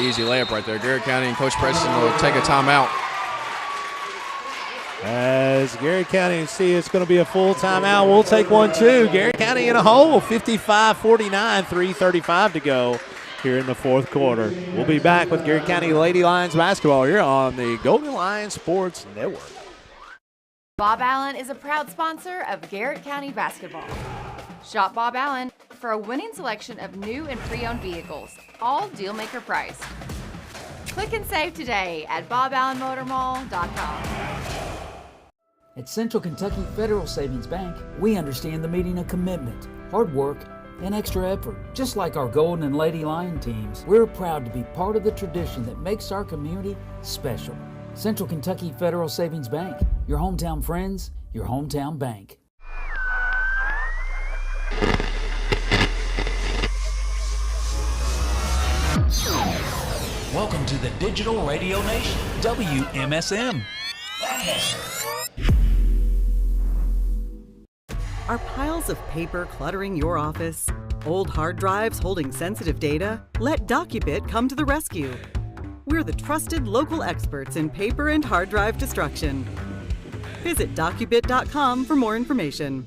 easy layup right there. Garrett County and Coach Preston will take a timeout. As Garrett County see it's going to be a full timeout. We'll take one too. Garrett County in a hole, 55-49, 3:35 to go here in the 4th quarter. We'll be back with Garrett County Lady Lions basketball here on the Golden Lions Sports Network. Bob Allen is a proud sponsor of Garrett County basketball. Shop Bob Allen for a winning selection of new and pre-owned vehicles, all deal-maker priced. Click and save today at boballenmotormall.com. At Central Kentucky Federal Savings Bank, we understand the meaning of commitment, hard work, and extra effort. Just like our Golden and Lady Lion teams, we're proud to be part of the tradition that makes our community special. Central Kentucky Federal Savings Bank, your hometown friends, your hometown bank. Welcome to the Digital Radio Nation, WMSM. Are piles of paper cluttering your office? Old hard drives holding sensitive data? Let DocuBit come to the rescue. We're the trusted local experts in paper and hard drive destruction. Visit docubit.com for more information.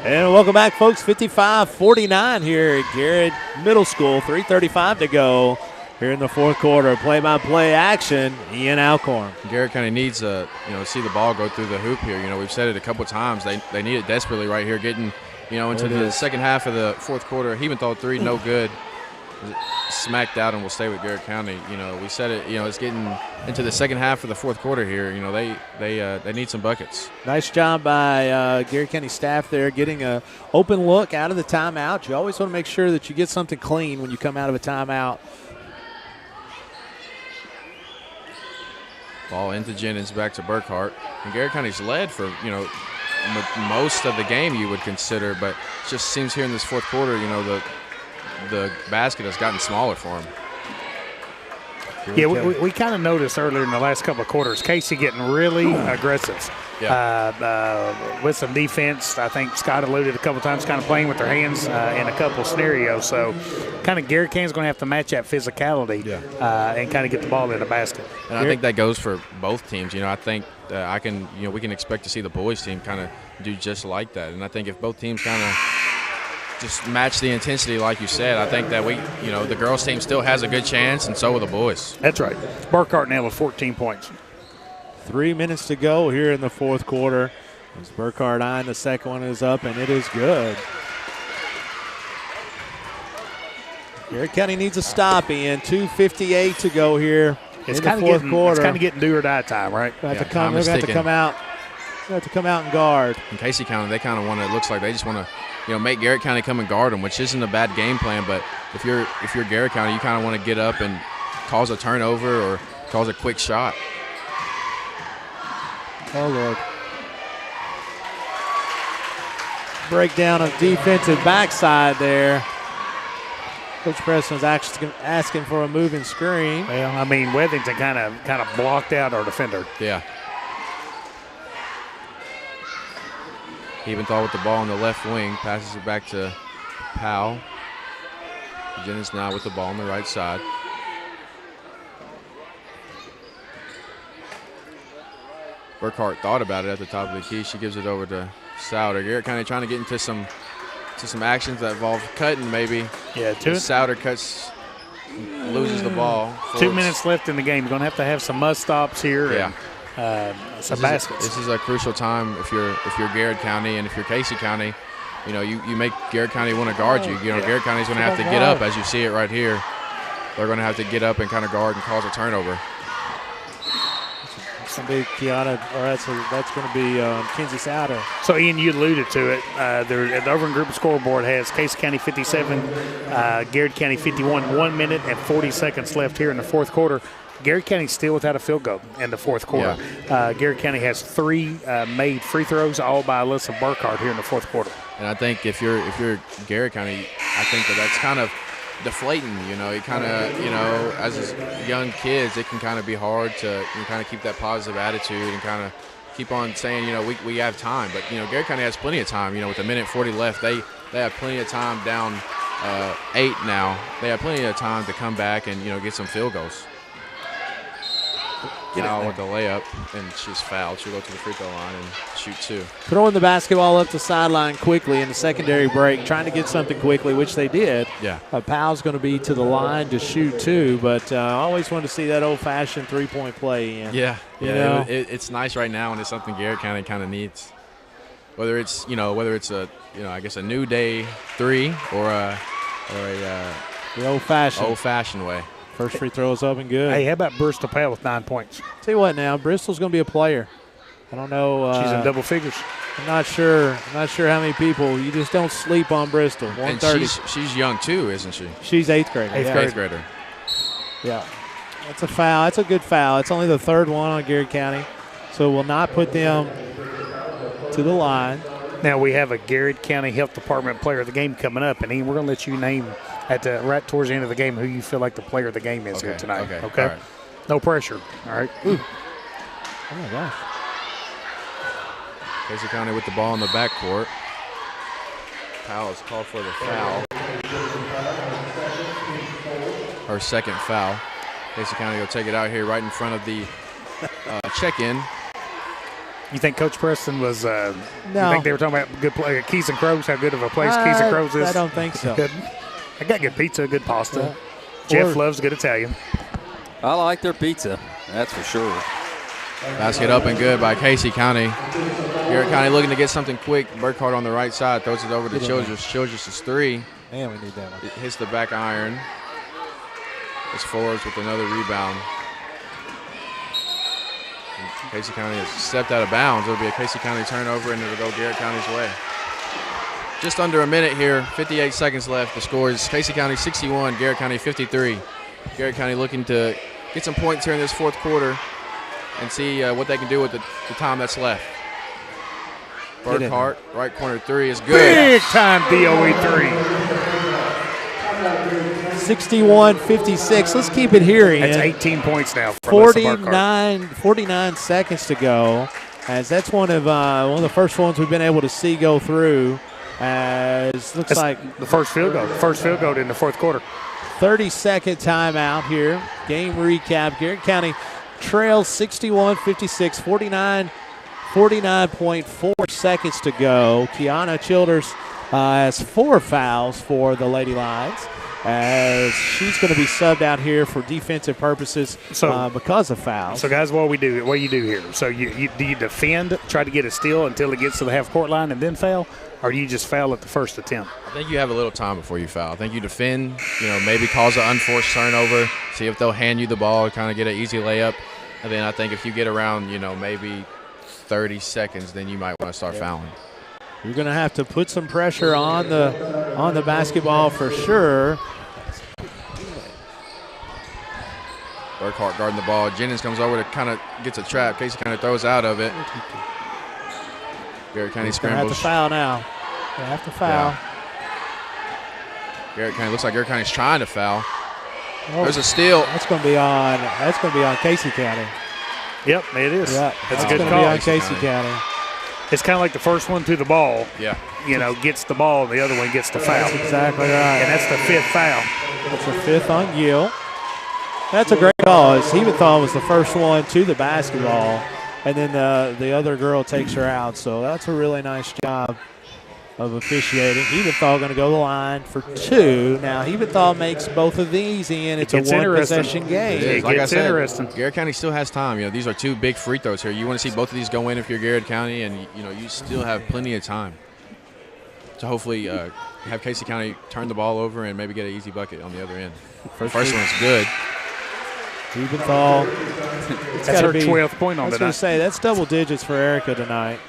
And welcome back, folks. 55-49 here at Garrett Middle School. 3:35 to go here in the 4th quarter. Play-by-play action, Ian Alcorn. Garrett County needs to, see the ball go through the hoop here. We've said it a couple of times. They need it desperately right here, getting, into the second half of the 4th quarter. Hebenthal 3, no good. Smacked out and will stay with Garrett County. We said it, it's getting into the second half of the 4th quarter here. They need some buckets. Nice job by Garrett County staff there getting an open look out of the timeout. You always want to make sure that you get something clean when you come out of a timeout. Ball into Jennings, back to Burkhart. And Garrett County's led for, most of the game you would consider, but it just seems here in this 4th quarter, the basket has gotten smaller for him. Yeah, we kind of noticed earlier in the last couple of quarters, Casey getting really aggressive with some defense. I think Scott alluded a couple times, kind of playing with their hands in a couple of scenarios. So kind of Garrett County's going to have to match that physicality and kind of get the ball in the basket. And I think that goes for both teams. I think we can expect to see the boys team kind of do just like that. And I think if both teams kind of just match the intensity like you said, I think that the girls team still has a good chance, and so will the boys. That's right. Burkhart now with 14 points. 3 minutes to go here in the 4th quarter. As Burkhart eyeing the second one is up, and it is good. Garrett County needs a stop, Ian. 2:58 to go here in the 4th quarter. It's kind of getting do or die time, right? They're going to have to come out. have to come out and guard. In Casey County, they kind of want to. It looks like they just want to, make Garrett County come and guard them, which isn't a bad game plan. But if you're Garrett County, you kind of want to get up and cause a turnover or cause a quick shot. Oh Lord! Breakdown of defensive backside there. Coach Preston's actually asking for a moving screen. Well, I mean, Wethington kind of blocked out our defender. Yeah. Ebenthal with the ball on the left wing, passes it back to Powell. Jennings now with the ball on the right side. Burkhart thought about it at the top of the key. She gives it over to Souter. Garrett County trying to get into some actions that involve cutting maybe. Yeah, Souter cuts, loses the ball. 2 minutes left in the game. You're going to have some must stops here. Yeah. And, some baskets. This is a crucial time if you're Garrett County, and if you're Casey County, you make Garrett County want to guard you. Garrett County's going to have to get up, as you see it right here. They're going to have to get up and kind of guard and cause a turnover. It's going to be Kiana, or that's going to be Kinsey Souter. So, Ian, you alluded to it. The Overland Group scoreboard has Casey County 57, Garrett County 51, 1 minute and 40 seconds left here in the fourth quarter. Garrett County still without a field goal in the fourth quarter. Yeah. Garrett County has 3 made free throws, all by Alyssa Burkhart here in the fourth quarter. And I think if you're Garrett County, I think that's kind of deflating. You kind of, as young kids, it can kind of be hard to kind of keep that positive attitude and kind of keep on saying, we have time. But Garrett County has plenty of time. With a minute 40 left, they have plenty of time down 8 now. They have plenty of time to come back and get some field goals. Now with the layup, and she's fouled. She'll go to the free throw line and shoot 2. Throwing the basketball up the sideline quickly in the secondary break, trying to get something quickly, which they did. Yeah. Powell's going to be to the line to shoot 2, but I always wanted to see that old-fashioned three-point play in. Yeah. It's nice right now, and it's something Garrett County kind of needs. Whether it's a I guess a new day 3 or the old-fashioned way. First free throw is up and good. Hey, how about Bristol Powell with 9 points? Tell you what now, Bristol's going to be a player. I don't know. She's in double figures. I'm not sure how many people. You just don't sleep on Bristol. 130. And she's young too, isn't she? She's 8th grader. Eighth grader. Yeah. That's a foul. That's a good foul. It's only the 3rd one on Garrett County, so we'll not put them to the line. Now we have a Garrett County Health Department player of the game coming up, and Ian, we're going to let you name right towards the end of the game who you feel like the player of the game is here tonight. Okay. All right. No pressure. All right. Ooh. Oh my gosh. Casey County with the ball in the backcourt. Powell is called for the foul. Her second foul. Casey County will take it out here right in front of the check-in. You think Coach Preston was no. You think they were talking about good play, Keys and Crows, how good of a place Keys and Crows is? I don't think so. Good. I got good pizza, good pasta. Jeff loves good Italian. I like their pizza, that's for sure. Basket up and good by Casey County. Garrett County looking to get something quick. Burkhart on the right side throws it over to Childress. Childress is 3. Man, we need that one. It hits the back iron. It's Forbes with another rebound. And Casey County has stepped out of bounds. It'll be a Casey County turnover, and it'll go Garrett County's way. Just under a minute here, 58 seconds left. The score is Casey County 61, Garrett County 53. Garrett County looking to get some points here in this fourth quarter and see what they can do with the time that's left. Burkhart, right corner 3 is good. Big time DOE 3. 61-56. Let's keep it here, Ian. That's 18 points now for 49 seconds to go, as that's one of the first ones we've been able to see go through. As looks like the first field goal in the fourth quarter. 30-second timeout here. Game recap. Garrett County trails 61-56, 49.4 seconds to go. Kiana Childers has 4 fouls for the Lady Lions, as she's going to be subbed out here for defensive purposes because of fouls. So, guys, what do you do here? So, do you defend, try to get a steal until it gets to the half-court line and then foul, or do you just foul at the first attempt? I think you have a little time before you foul. I think you defend, maybe cause an unforced turnover, see if they'll hand you the ball, kind of get an easy layup. And then I think if you get around, maybe 30 seconds, then you might want to start fouling. You're going to have to put some pressure on the basketball for sure. Burkhart guarding the ball. Jennings comes over to kind of gets a trap. Casey kind of throws out of it. Garrett County scrambles. Have to foul now. They have to foul. Yeah. Garrett County looks like Garrett County's trying to foul. Oh, there's a steal. That's going to be on. That's going to be on Casey County. Yep, it is. Yeah, that's a good call. Be on Casey County. It's kind of like the first one to the ball. Yeah. Gets the ball, and the other one gets the foul. That's exactly right. And that's the 5th foul. That's the 5th on Gill. That's a great call. Hebenthal was the first one to the basketball, and then the other girl takes her out. So that's a really nice job of officiating. Hebenthal going to go to the line for 2. Now, Hebenthal makes both of these in. It's a one-possession game. It like I said, interesting. Garrett County still has time. These are 2 big free throws here. You want to see both of these go in if you're Garrett County, and, you still have plenty of time to hopefully have Casey County turn the ball over and maybe get an easy bucket on the other end. First one's good. Hebenthal. That's her 12th point on the night. I was going to say, that's double digits for Erica tonight.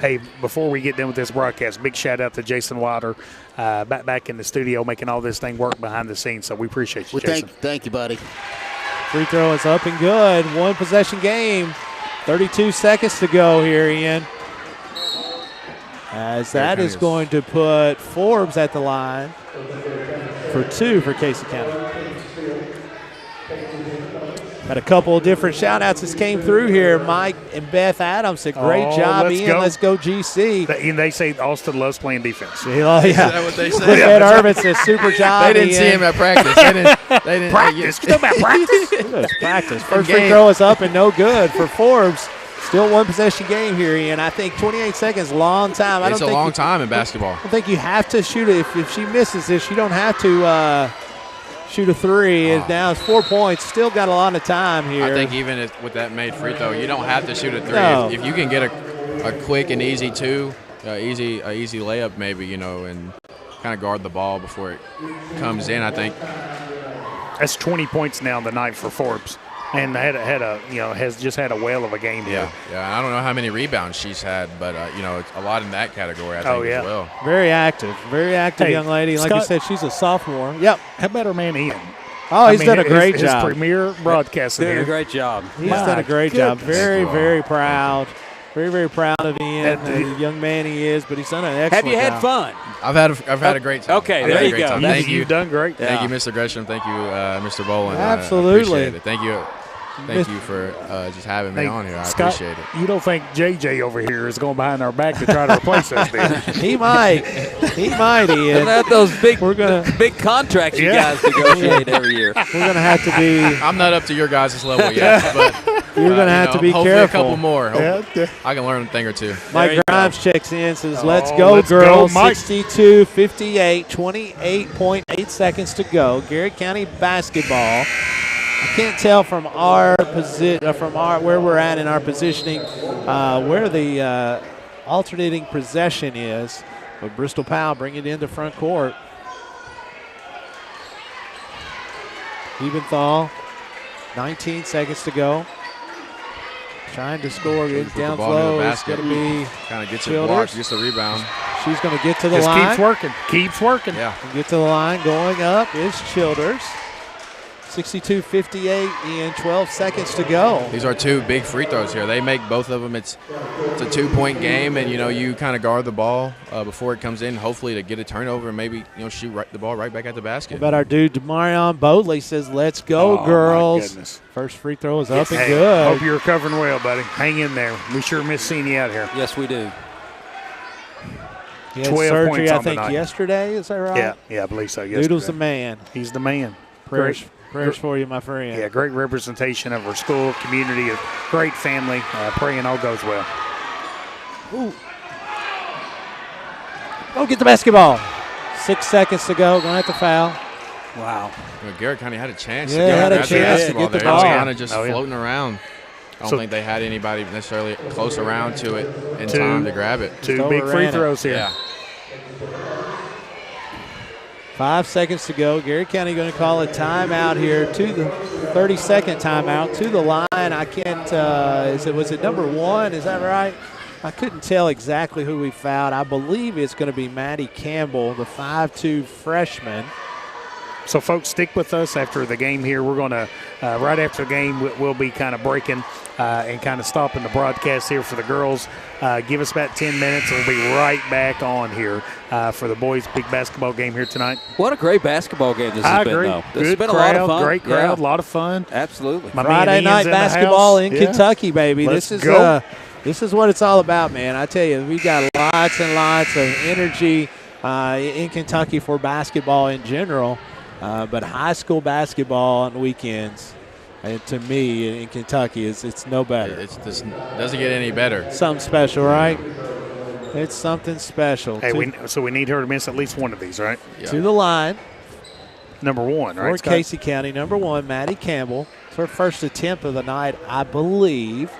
Hey, before we get done with this broadcast, big shout out to Jason Wilder back in the studio making all this thing work behind the scenes. So we appreciate you, Jason. Thank you, buddy. Free throw is up and good. One possession game. 32 seconds to go here, Ian. As that is going to put Forbes at the line for 2 for Casey County. Got a couple of different shout-outs that came through here. Mike and Beth Adams said, great job, Ian. Let's go GC. And they say Austin loves playing defense. Yeah. Is that what they say? Ed Irvin says, super job, They didn't Ian. see him at practice. They didn't practice. Still about practice. Practice. First free throw is up and no good for Forbes. Still one possession game here, Ian. I think 28 seconds, long time. It's a long time in basketball. I don't think you have to shoot it. If she misses this, you don't have to shoot a 3. And now it's 4 points. Still got a lot of time here. I think even with that made free throw, you don't have to shoot a 3. No. If you can get a quick and easy 2, easy layup maybe, and kind of guard the ball before it comes in, I think. That's 20 points now the night for Forbes. And has just had a whale of a game here. Yeah. I don't know how many rebounds she's had, but it's a lot in that category, I think, as well. Very active young lady. Like you said, she's a sophomore. Yep. How about her man Ian? Oh, he's done a great job. His premier broadcaster. Doing a great job. He's done a great job. Very, very proud. Very, very proud of Ian, the young man he is, but he's done an excellent job. Have you had fun? I've had a great time. Okay, there you go. Thank you. You've done great. Thank you, Mr. Gresham. Thank you, Mr. Boland. Absolutely. I appreciate it. Thank you. Thank you for just having me on here. I Scott, appreciate it. You don't think JJ over here is going behind our back to try to replace us, do you? He might. Ian. At those big contracts you guys negotiate every year. We're going to have to be. I'm not up to your guys' level yet, but you're going to have to be hopefully careful. A couple more. I can learn a thing or 2. Mike Grimes checks in, says, let's go, girls. 62-58, 28.8 seconds to go. Garrett County basketball. I can't tell from our where we're at in our positioning where the alternating possession is, but Bristol Powell bring it into front court. Ebenthal, 19 seconds to go. Trying to score, get down low. It's going to be kind of gets it blocked, gets the rebound. She's going to get to the line. Keeps working. Yeah. Get to the line. Going up is Childers. 62-58 in 12 seconds to go. These are 2 big free throws here. They make both of them. It's a 2-point game, and you kind of guard the ball before it comes in, hopefully to get a turnover and maybe shoot the ball right back at the basket. How about our dude Demarion Bodley says, "Let's go, girls!" My goodness. First free throw is up and good. Hope you're recovering well, buddy. Hang in there. We sure miss seeing you out here. Yes, we do. He had surgery, I think, yesterday. Is that right? Yeah, I believe so. Yesterday. Doodle's the man. He's the man. Prayers for you, my friend. Yeah, great representation of our school, community, a great family. Praying all goes well. Ooh. Oh, get the basketball. 6 seconds to go. Going to have to foul. Wow. Garrett County had a chance. Had a chance to get the ball. It was kind of just floating around. I don't think they had anybody necessarily close around to it in time to grab it. 2 big free throws here. Yeah. 5 seconds to go. Garrett County going to call a timeout here to 30-second timeout to the line. I can't, was it number 1? Is that right? I couldn't tell exactly who we fouled. I believe it's going to be Maddie Campbell, the 5'2 freshman. So, folks, stick with us after the game here. We're going to, right after the game, we'll be kind of breaking and kind of stopping the broadcast here for the girls. Give us about 10 minutes, and we'll be right back on here for the boys' big basketball game here tonight. What a great basketball game this has been, though. Good It's been crowd, a lot of fun. Great crowd, a lot of fun. Absolutely. Friday night basketball in Kentucky, baby. Let's go. This is what it's all about, man. I tell you, we've got lots and lots of energy in Kentucky for basketball in general. But high school basketball on weekends, to me, in Kentucky, it's no better. It just doesn't get any better. Something special, right? It's something special. Hey, so we need her to miss at least one of these, right? To the line. Number 1, right, For Scott? Casey County, number 1, Maddie Campbell. It's her first attempt of the night, I believe.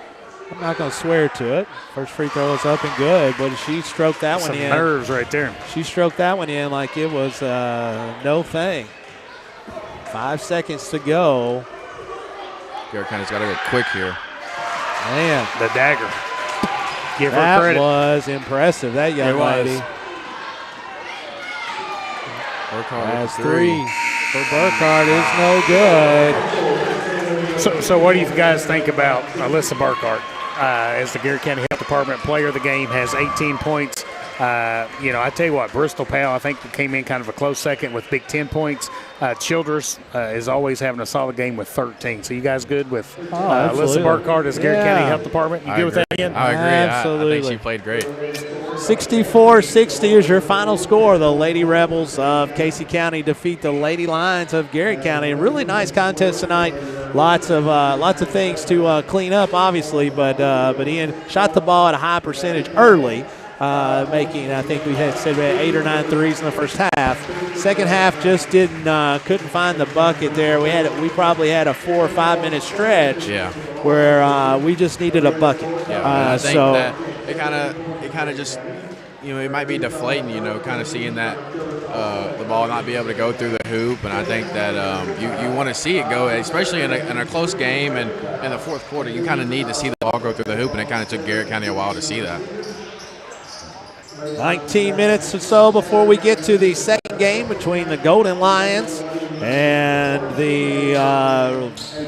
I'm not going to swear to it. First free throw is up and good, but she stroked that one in. Some nerves right there. She stroked that one in like it was no thing. 5 seconds to go. Garrett County's got to go quick here. Man. The dagger. Give that her credit. Was impressive, that young lady. Burkhardt has 3. For Burkhardt is no good. So what do you guys think about Alyssa Burkhardt as the Garrett County Health Department player of the game? Has 18 points. I tell you what, Bristol Powell, I think, came in kind of a close second with big 10 points. Childress is always having a solid game with 13. So you guys good with Alyssa Burkhardt as Garrett County Health Department? You good with that, Ian? I agree. Absolutely. I think she played great. 64-60 is your final score. The Lady Rebels of Casey County defeat the Lady Lions of Garrett County. A really nice contest tonight. Lots of things to clean up, obviously, but Ian shot the ball at a high percentage early. Making, I think we had 8 or 9 threes in the first half. Second half just couldn't find the bucket there. We probably had a 4 or 5 minute stretch where we just needed a bucket. I think that it kind of just, it might be deflating, kind of seeing that the ball not be able to go through the hoop, and I think that you want to see it go, especially in a close game and in the fourth quarter. You kind of need to see the ball go through the hoop, and it kind of took Garrett County a while to see that. 19 minutes or so before we get to the second game between the Golden Lions and the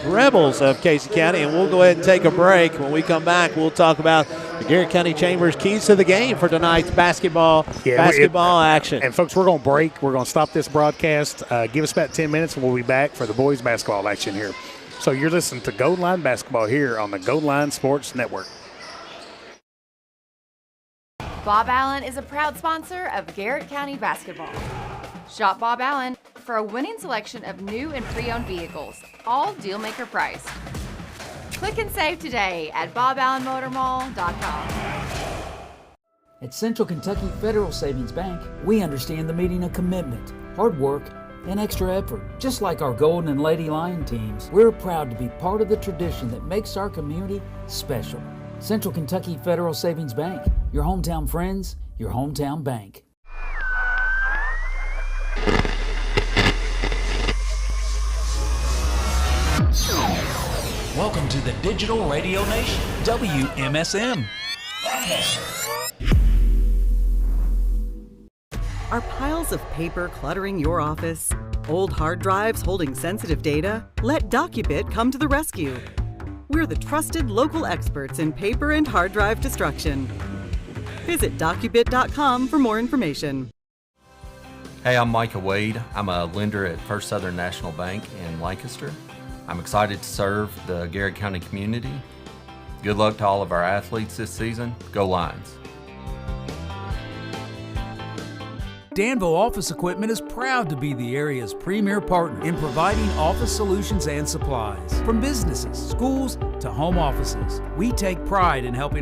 Rebels of Casey County, and we'll go ahead and take a break. When we come back, we'll talk about the Garrett County Chamber's keys to the game for tonight's basketball action. And folks, we're going to break. We're going to stop this broadcast. Give us about 10 minutes, and we'll be back for the boys basketball action here. So you're listening to Golden Line Basketball here on the Golden Line Sports Network. Bob Allen is a proud sponsor of Garrett County basketball. Shop Bob Allen for a winning selection of new and pre-owned vehicles, all dealmaker priced. Click and save today at boballenmotormall.com. At Central Kentucky Federal Savings Bank, we understand the meaning of commitment, hard work, and extra effort. Just like our Golden and Lady Lion teams, we're proud to be part of the tradition that makes our community special. Central Kentucky Federal Savings Bank, your hometown friends, your hometown bank. Welcome to the Digital Radio Nation, WMSM. Are piles of paper cluttering your office? Old hard drives holding sensitive data? Let DocuBit come to the rescue. We're the trusted local experts in paper and hard drive destruction. Visit DocuBit.com for more information. Hey, I'm Micah Wade. I'm a lender at First Southern National Bank in Lancaster. I'm excited to serve the Garrett County community. Good luck to all of our athletes this season. Go Lions. Danville Office Equipment is proud to be the area's premier partner in providing office solutions and supplies. From businesses, schools, to home offices, we take pride in helping